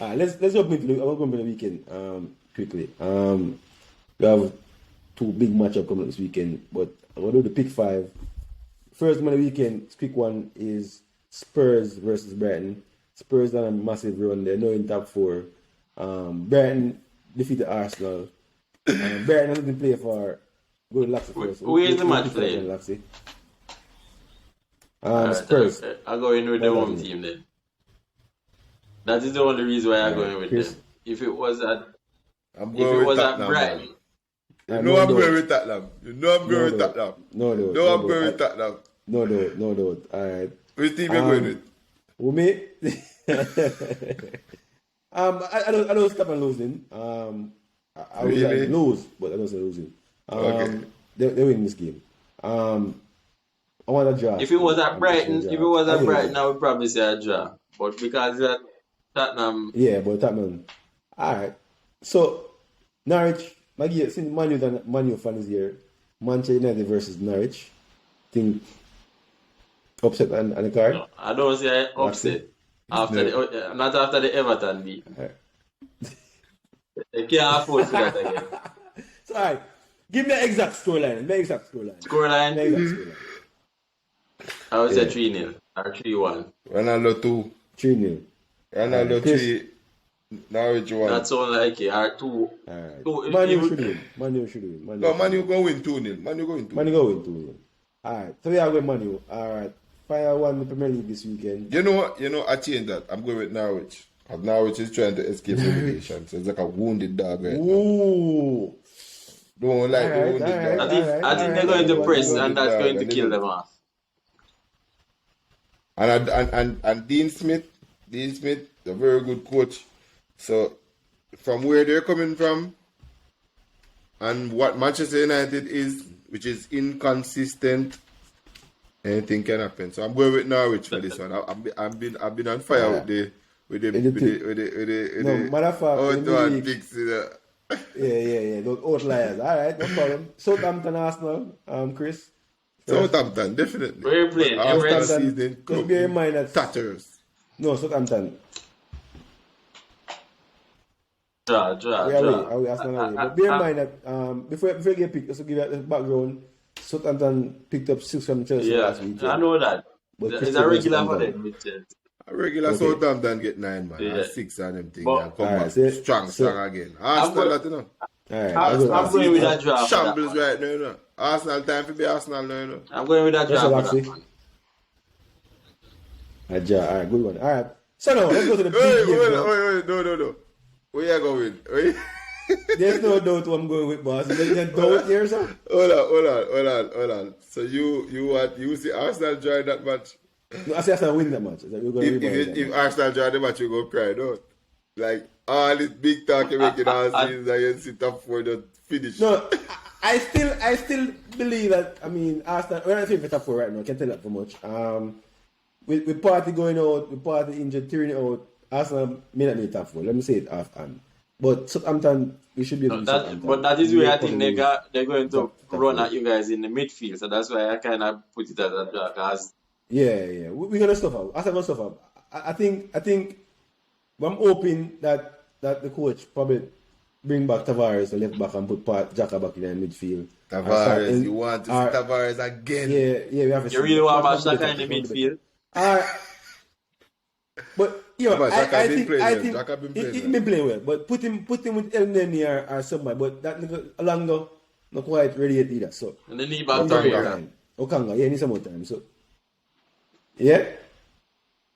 Let's jump into the weekend quickly. We have 2 big matchups coming up this weekend, but I'm going to do the pick 5. First one of the weekend, quick one, is Spurs versus Brighton. Spurs done a massive run. They're now in top 4. Brighton defeated Arsenal. Brighton has been playing for good Laskley first. Who is the match playing? Spurs. I'll go in with the home team then. That is the only reason why I'm going with them. If it was at Brighton. I'm going with Tottenham. I'm going with Tottenham. No, I'm going with Tottenham. No. Alright. Which team you going with? Who me? I don't stop on losing. I would like lose, but I don't say losing. Okay. They win this game. I want a draw. If it was at Brighton, I would probably say a draw. But because that Tottenham. Yeah, but Tottenham. Alright. So Norwich, since Manu fan is here, Manchester United versus Norwich. Think upset on the card? No, I don't say upset. Not after the Everton beat. Right. They can't afford to that again. So, alright. Give me an exact scoreline. Scoreline? I would say 3-0 or 3-1. Ronaldo 2. 3-0. Ronaldo 3. Norwich 1. That's all like it. Or 2. Alright. Manu should win. No, Manu go win 2-0. Manu go win 2-0. Alright. So we are going Manu. Alright. Final one in the Premier League this weekend. You know what? I changed that. I'm going with Norwich. Norwich is trying to escape relegation. So it's like a wounded dog right now. Don't like the wounded dog. I think they're going to press and that's going to kill them off. And Dean Smith, a very good coach. So from where they're coming from, and what Manchester United is, which is inconsistent, anything can happen. So I'm going with Norwich for this one. I've been on fire with the No, matter of fact, in the outward league, picks. You know. yeah, those outliers. All right, no problem. Southampton, Arsenal, Chris. Southampton, definitely. Where you playing? But Arsenal Emirates? season Just bear in mind that tatters. no Southampton. Draw. We Arsenal away. But bear in mind that before you get picked, just to give you the background, Southampton picked up 6 from Chelsea Yeah, last week. I know that. But It's Crystal a regular for Southampton. them with Chelsea. A regular Okay. Southampton get 9 man, Yeah. and 6 and them things. But- And come Alright, back so- strong so- again. Arsenal, that, you know. All right, I'm going with that draft. Shambles right now, you know. Arsenal time to be Arsenal now, you know. I'm going with that That's draft. a for that Laskley. one. All right, good one. All right. So now let's go to the big Wait, game. now. no. Where you going? Wait. There's no doubt who I'm going with, boss. There's no doubt here, sir. Hold on. So you see Arsenal join that match? No, I say Arsenal win that match. We're going to rebound that If match. Arsenal join the match, you go cry, don't? Like all this big talk you making all season and you sit up for the finish. No, I still believe that. I mean, Arsenal. We're not favorite top 4 right now. I can't tell that for much. With Party going out, with Party injured, tearing out, Arsenal may not be top 4. Let me say it offhand. But Southampton, we should be able to beat Southampton. But that is where I think Probably they're going to top run 4. at you guys in the midfield. So that's why I kind of put it as a draft. Because Yeah. We're gonna stuff up. Arsenal gonna stuff up. I think. I'm hoping that the coach probably bring back Tavares, the left back, and put Xhaka back in the midfield. Tavares, you want to see Tavares again? Yeah, we have to you really want to match Xhaka in the midfield? But you know, But Xhaka I been think playing I well. think Xhaka been playing he well. been playing well. But put him with El Neni or somebody. But that nigga Alonso not quite ready yet either. So And then he back Okanga, Torreira. Okanga, he need some more time. So yeah,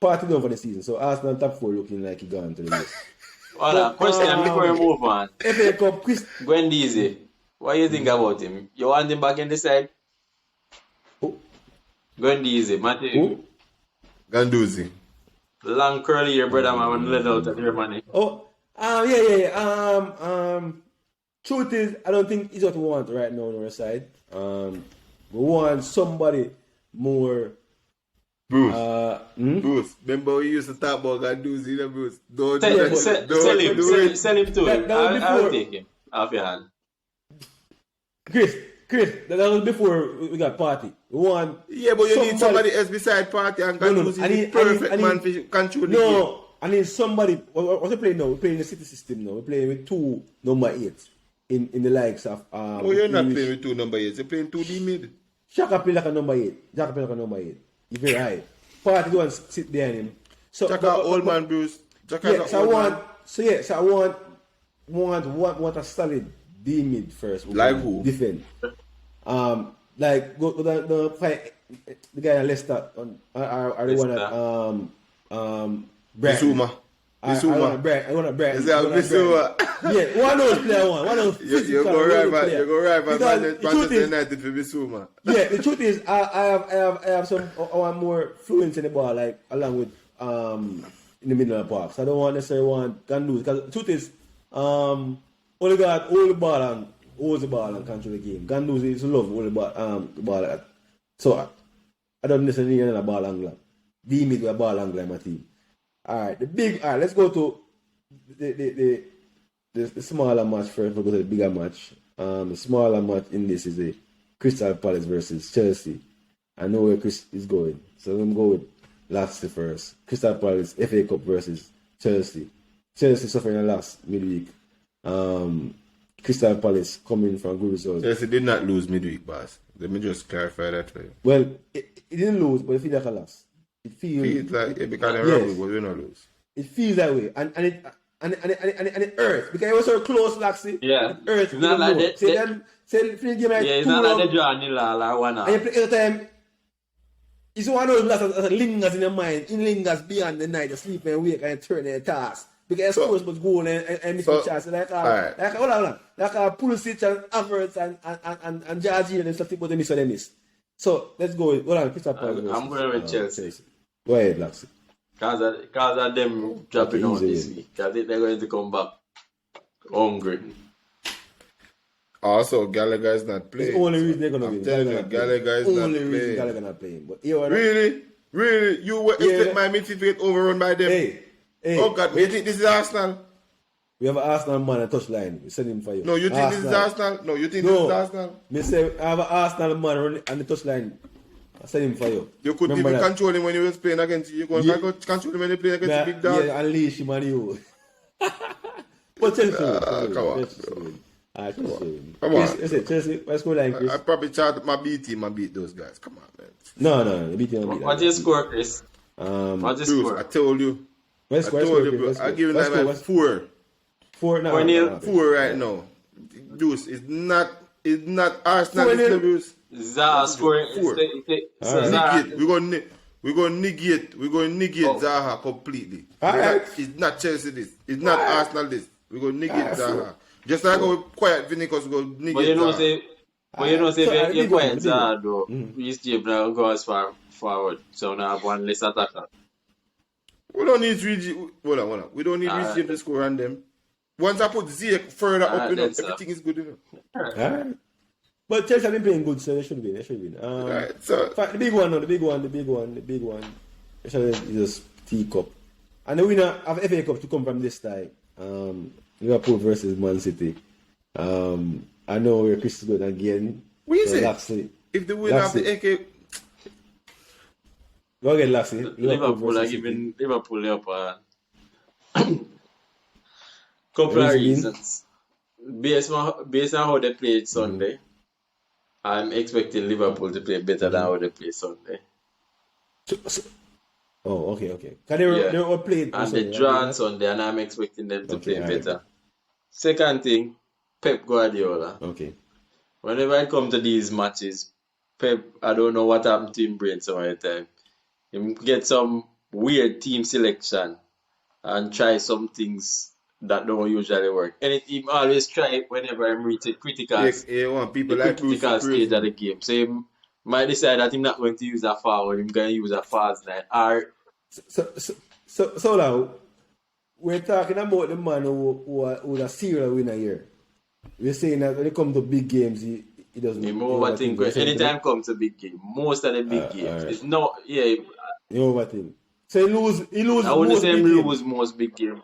Party done for the season. So Arsenal top 4 looking like he gone to the list. Well, question before we move on. FA Cup, Chris. Guendouzi, what do you think about him? You want him back in the side? Who? Guendouzi, Matthew. Who? Guendouzi. Long curly hair, brother man, when let out at your money. Oh, yeah. Truth is, I don't think he's what we want right now on our side. We want somebody more. Bruce. Bruce. Remember we used to talk about Guendouzi, you know, Bruce? Don't Sell him to him. That was I'll before. take him off your hand. Chris, that was before we got Party. We want. Yeah, but you need somebody else beside Party and Guendouzi is the perfect man to control the game. No, I need somebody. What we playing now? We're playing the city system now. We're playing with 2 number 8 in the likes of. Oh, you're not playing with 2 number 8. You're playing 2D mid. Xhaka play like a number 8. He's very high. Party go and sit behind him. So Xhaka old man, Bruce. Xhaka Yeah, is so an old man. I want a solid D mid first. Like who? Defend. Like go to the fight. The guy at Leicester or the one at Brighton. Bissouma. I want to Brighton. Is that Bissouma? Yeah, one of those players. One of those You physical. go right Because back the Manchester truth is- United for Bissouma. Yeah, the truth is, I have some. I want more fluence in the ball, like along with in the middle of the park. So I don't necessarily want Guendouzi because the truth is, only got hold the ball and holds the ball and control the game. Guendouzi is love hold the ball. So I don't necessarily need a ball angler. D mid with a ball angler in my team. All right, let's go to the smaller match first. We'll go to the bigger match. The smaller match in this is a Crystal Palace versus Chelsea. I know where Chris is going, so I'm going to go with Laskley first. Crystal Palace FA Cup versus Chelsea. Chelsea suffering a loss midweek. Crystal Palace coming from good results. Chelsea did not lose midweek, boss. Let me just clarify that for you. Well, it didn't lose, but it feels like a loss. It feels Like because they Yes. rugby, but we don't lose. It feels that way, and it hurts because it was so close, Laskley. Yeah. It hurts. It's not like that- Say the game like Yeah, it's 2 not like rounds. the draw nil or 1 And you play every time. It's one of those losses that lingers in your mind. It lingers beyond the night. You sleep and wake and turn their task. Because So- scores was goal and miss so- the chance. Like alright. hold on. Like Pulisic and Havertz and Jorginho and stuff, but they miss what they miss. So let's go. Hold on, Crystal Palace. I'm going with Chelsea. Go ahead, Laxi. Because of them dropping out easy this win. week. Because they're going to come back hungry. Also, Gallagher is not playing. It's the only reason they're gonna win. I'm telling you, Gallagher is not only reason playing. Gallagher not playing. But you know, Really? Really? You expect my midfield to get overrun by them? Hey, Oh God, you think this is Arsenal? we have an Arsenal man on touchline. We send him for you. No, you think this is Arsenal? No, you think this is Arsenal? Me say I have an Arsenal man on the touchline. I send him for you. You could Remember even that? control him when you was playing against you. You could control him when you play against the big dog. Yeah, unleash him on you. But Chelsea, come on, Come on. Chelsea, let's go line, Chris. I probably tried my B team and beat those guys. Come on, man. No, beat him. What's your score, Chris? What's your Bruce, score? I told you. Let's I told you, bro. I give you like 4. 4 now. 4-0. 4 right now. Bruce, it's not Arsenal. 4-0. Bruce. Zaha scoring. Four. We're gonna negate Zaha completely. Alright. It's not Chelsea this. It's not Arsenal this. We're gonna negate Zaha. Just like how quiet Vinicus go negate But you know, Zaha. if you're quiet Zaha though, Reece James now go as far forward. So now have one less attacker. We don't need hold on. We don't need Reece James to score on them. Once I put Ziyech further up, everything is good enough. Alright. But Chelsea have been playing good, so they should win. Right, so the big one. Actually, is just teacup. And the winner of FA Cup to come from this time, Liverpool versus Man City. I know where Chris is going again. what is it? Laskley. If the winner of the AK Go again, Laskley. Liverpool are giving Liverpool up a couple of reasons. Based on how they played Sunday, I'm expecting Liverpool to play better than how they played Sunday. Okay. Because they were played. And they draw on Sunday, and I'm expecting them to play better. Second thing, Pep Guardiola. Okay. Whenever I come to these matches, Pep, I don't know what happened to him brain some of the time. He get some weird team selection and try some things that don't usually work. And he always try it whenever I'm reaching critical people like critical stage of the game. So he might decide that he's not going to use a forward, he's going to use a fast line. So now, we're talking about the man who's a serial winner here. We're saying that when it comes to big games, he doesn't. He overthink. Anytime it comes to big game, most of the big games, it's not. Yeah, he overthink. So he lose. I wouldn't say he lose most big game.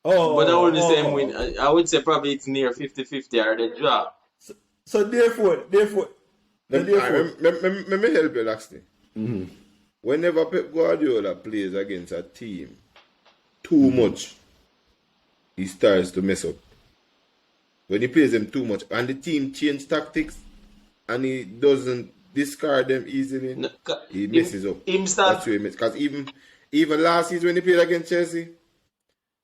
But I wouldn't say him win. I would say probably it's near 50-50 or the draw. So therefore. Let me help you, Laskley. Whenever Pep Guardiola plays against a team too much, he starts to mess up. When he plays them too much and the team change tactics and he doesn't discard them easily, he messes up. That's where he messes. Because even last season when he played against Chelsea,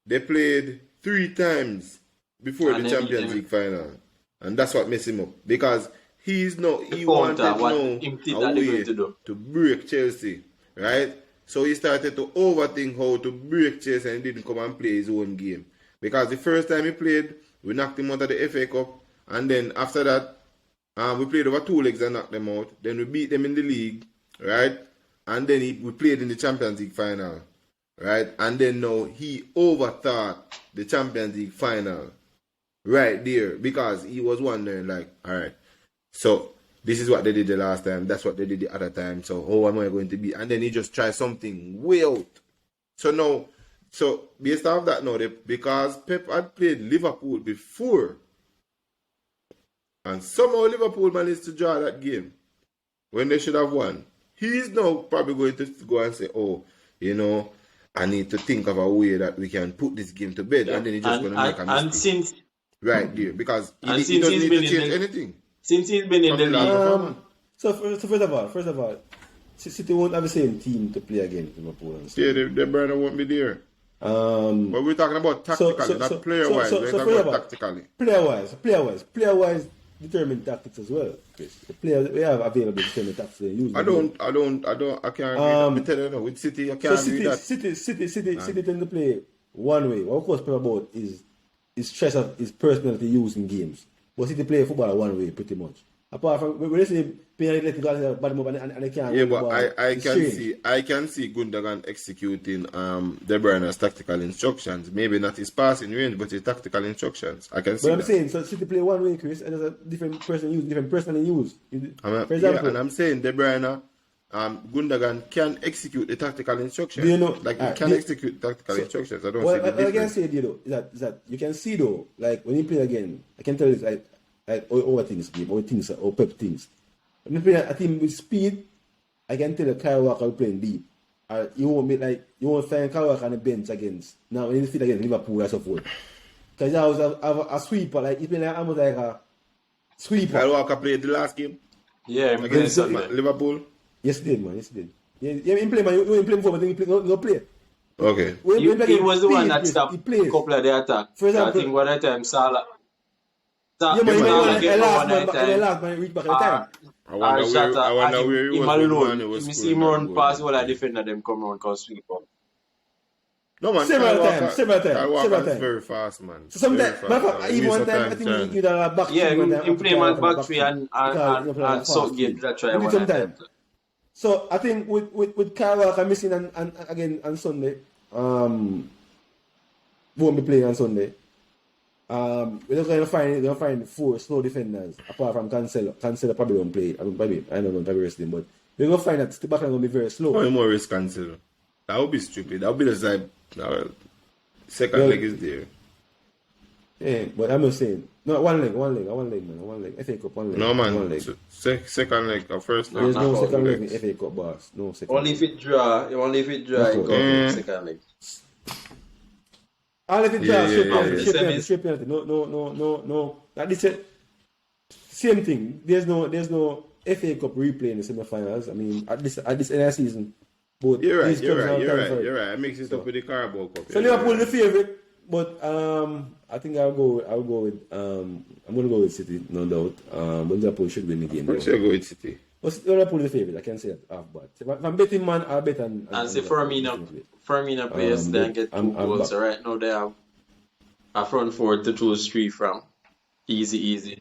they played 3 times before the Champions League final. And that's what messed him up. Because he wanted a way to break Chelsea. Right? So he started to overthink how to break Chelsea and didn't come and play his own game. Because the first time he played, we knocked him out of the FA Cup. And then after that, we played over 2 legs and knocked them out. Then we beat them in the league. Right? And then we played in the Champions League final. Right? And then now he overthought the Champions League final. Right there. Because he was wondering like, alright, so this is what they did the last time. That's what they did the other time. So how am I going to be? And then he just tried something way out. So based off that now, because Pep had played Liverpool before, and somehow Liverpool managed to draw that game when they should have won, he's now probably going to go and say, I need to think of a way that we can put this game to bed. And then he's just going to make a mistake. Right there. Because he doesn't need to change anything. Since he's been in the league. So first of all, City won't have the same team to play against Liverpool. Yeah, the brother won't be there. But we're talking about tactically, not player-wise. We're talking about tactically. Player-wise, determine tactics as well, Chris. The players we have available determine tactics they use. I can't tell you now. With City, I can't agree that. City tend to play one way. What of course play about is stress of his personality used in games. But City play football one way pretty much. Apart from when they say playing let go bad move and they can't. Yeah, hold the but ball, I it's can strange. see Gundogan executing De Bruyne's tactical instructions. Maybe not his passing range, but his tactical instructions. I can see But I'm that. saying, so City play one way, Chris, and there's a different person use, different person they use. For Yeah, example, and I'm saying De Bruyne, Gundogan can execute the tactical instructions. do you know? Like he can execute tactical instructions. I don't see What the I can difference. say, you know, is that you can see though, like when you play again, I can tell you like all things game, all things, or pep things. When you play a team with speed, I can tell you Kyle Walker will playing deep. You won't find Kyle Walker on the bench against now when you fit against Liverpool and so forth. Because I was a sweeper, like he playing almost like a sweeper. Kyle Walker played the last game Yeah, he against played Sunday. Liverpool. Yes, he did, man. Yes, he did. Yeah, he play, man. You play before, but then he play. Okay. When He play was the one that Chris, stopped he a plays. couple of the attack. For example, I think one at a time Salah. Yeah, man, Salah he get last one man, at a but the time. last man reach back at the time. I wonder where he him was when alone. Mane was Him see scoring him that run goal. past all the defender them come round cause sweep up. No man, Several Kyle times, several times, Kyle several Walker is times. very fast, man. So sometimes, Very fast, man. even Waste one of time, I think trying. you did a back Yeah, three one time. him play Africa man back three and Southgate that try one at a time. So I think with Kyle Walker missing and again on Sunday, won't be playing on Sunday. We're going to find four slow defenders apart from Cancelo. Cancelo probably won't play. I don't know, probably rest him, but we're going to find that the back line going to be very slow. How more risk Cancelo? That would be stupid. That would be the side. Second leg is there. Yeah, but I'm not saying no one leg, man. FA Cup one leg. No man. One leg. Second leg or first leg. There's no Knockout second leg legs. in FA Cup, boss. No second. Only if it draw, you go second leg. All if it Yeah, draws, yeah, straight yeah. penalty, straight penalty. No. That is it. Same thing. There's no FA Cup replay in the semi-finals. I mean, at this end of the season, both You're these clubs are right. for it. You're right. I mix it up with the Carabao Cup. So Liverpool the favorite, but I think I'll go with I'm gonna go with City, no doubt. But Liverpool should win the game. I'm sure go with City. But Liverpool the favorite. I can say that half bad. So if I'm betting man, I'll bet on. And say Firmino plays then get two goals. So right now they have a front four to choose three from. Easy.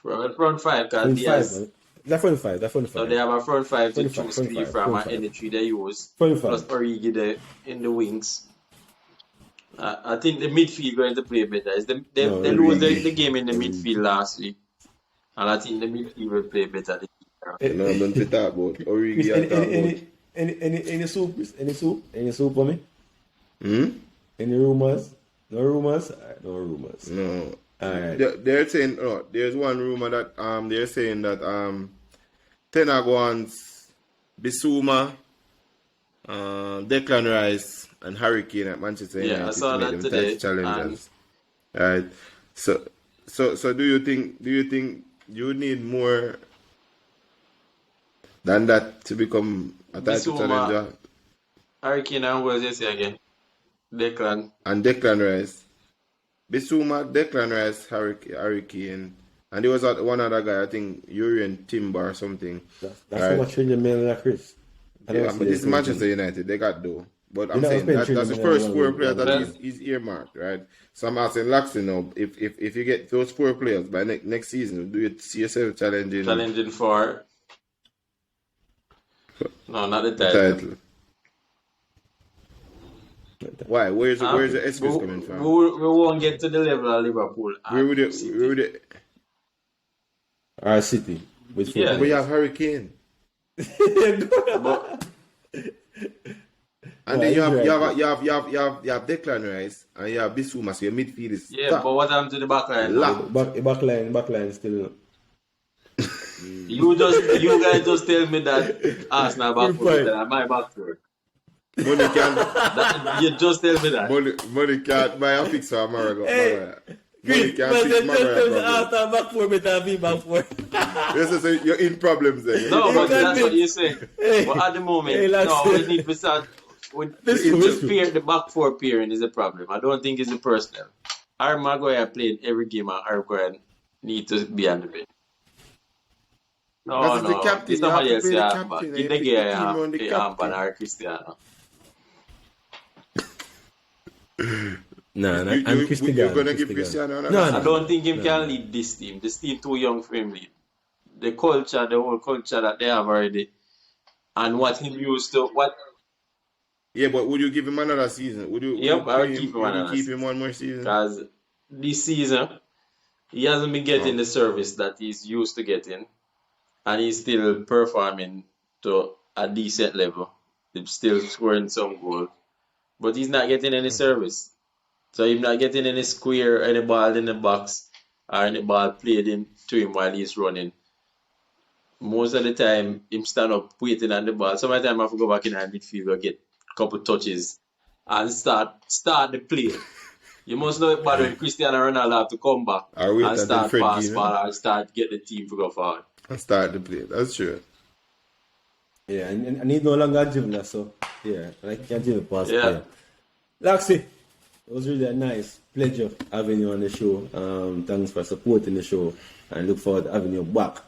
Front five because Diaz. That's front five. So they have a front five to Front choose five, three front from five. and any three they use. Front five. Plus Origi there in the wings. I think the midfield going to play better. They lose the game in the midfield last week. And I think the midfield will play better this year. No, don't talk about Chris, Origi. any soup? Any soup for me? Hmm? Any rumors? No rumors. Alright, no rumors. No. Alright. They're saying there's one rumor that they're saying that Ten Hag wants Bissouma, Declan Rice, and Harry Kane at Manchester United I saw to that make them today, test challenges. Alright. So do you think you need more than that to become a title Bissouma. challenger? Harry Kane and who else you say again? Declan. And Declan Rice. Bissouma, Declan Rice, Harry Kane. And there was one other guy, I think Urian Timber or something. That's Right. how much $300 million, Chris. I don't Yeah, see but this is anything. Manchester United. They got dough. But I'm You know, saying spend that's the 3 first million four players that Well- is earmarked, right? So I'm asking Laskley now, if you get those four players by next season, do you see yourself challenging For no, not the the title. title? Why? Where's the excuse coming from? We won't get to the level of Liverpool. Where would and City. it? Our City. With Yeah. We have Harry Kane. But And then you have Declan Rice and you have Bissouma, so your midfield is yeah, stacked. but what happened to the back line? Locked. Backline still. You guys just tell me that Arsenal back four better than my back four. Money can You just tell me that. money can't buy a fix for Maguire. Hey, Money can't fix Maguire. after back four better be back four. This is you're in problems there. No, but can't that's be- what you say. Hey. But at the moment, Hey, lads. no, we need to start with This is true. the back four pairing is a problem. I don't think it's a personnel. Harry Maguire played every game and Harry Maguire need to be on the bench. That's the captain. It's somebody You else, have to yeah. play the But captain. in You the pick game, the team on the captain. or Cristiano. No, You're gonna give Cristiano another No, I don't think him can lead this team. This team too young for him lead. the culture, the whole culture that they have already, and what him used to what. Yeah, but would you give him another season? Yep, I would keep him Would you on keep him one more season? because this season he hasn't been getting the service that he's used to getting, and he's still performing to a decent level. He's still scoring some goals, but he's not getting any service. So he's not getting any square, any ball in the box, or any ball played into him while he's running. Most of the time, him stand up waiting on the ball. Sometimes I have to go back in the midfield and get a couple touches and start the play. You must know it better when Cristiano Ronaldo have to come back and start pass ball and start get the team to go forward. And start the play. That's true. Yeah, and he's no longer a gymnast, so yeah, I can't do the pass. Yeah. Laxi, it was really a nice pleasure having you on the show. Thanks for supporting the show and look forward to having you back.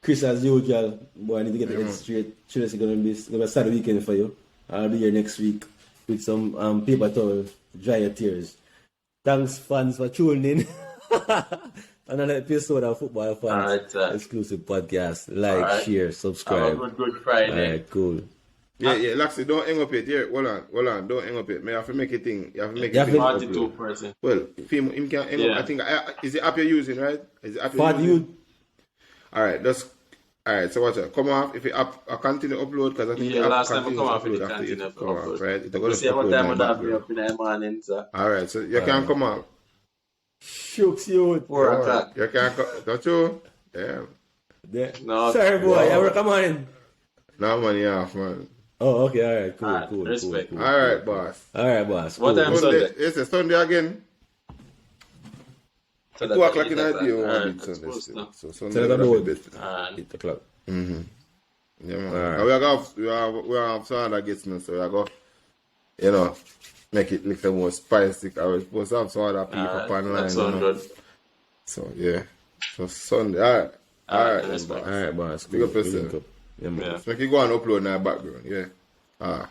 Chris, as usual, boy, I need to get the head straight. Chile gonna be a sad weekend for you. I'll be here next week with some paper towel, dry your tears. Thanks, fans, for tuning in. Another episode of Football Fans exclusive podcast. Like, share, subscribe. Have a good Friday. Alright, cool. Yeah, Laxi, don't hang up it. Here, hold on, don't hang up it. May I have to make a thing. You have to make You a have thing. to- 42%. Well, if him can hang up, I think, is the app you're using, right? Is the app you're For using? you, Alright, so watch out. Come off. If the app continue upload, because I think the app last time I continues come off, upload it after continue you to come off, upload. right? It's You going see to what upload time in I the have to be background. up in the morning, sir. Alright, so you can come off. shooks you. 4 o'clock. You can come. Don't you? Damn. No. Sorry, boy, you come on in. No money off, man. Oh, okay, alright, cool, Alright, cool, respect. cool, cool. Alright, boss. Alright, boss. What cool. time? Sunday, Sunday. it's a Sunday again. So 2 o'clock in the that's night, you alright, want that's Sunday supposed still. to. So So Sunday that's will about be best. And 8 o'clock. Yeah, man. Alright. And we have some other guests now, so we are go, make it little more spicy. I was supposed to have some other people online. that sounds good. So, yeah. So, Sunday. Alright, respect. Alright, boss. Big up Cool. yourself. Link up. Yeah, man. Yeah. Let's make it go and upload in the background. Yeah.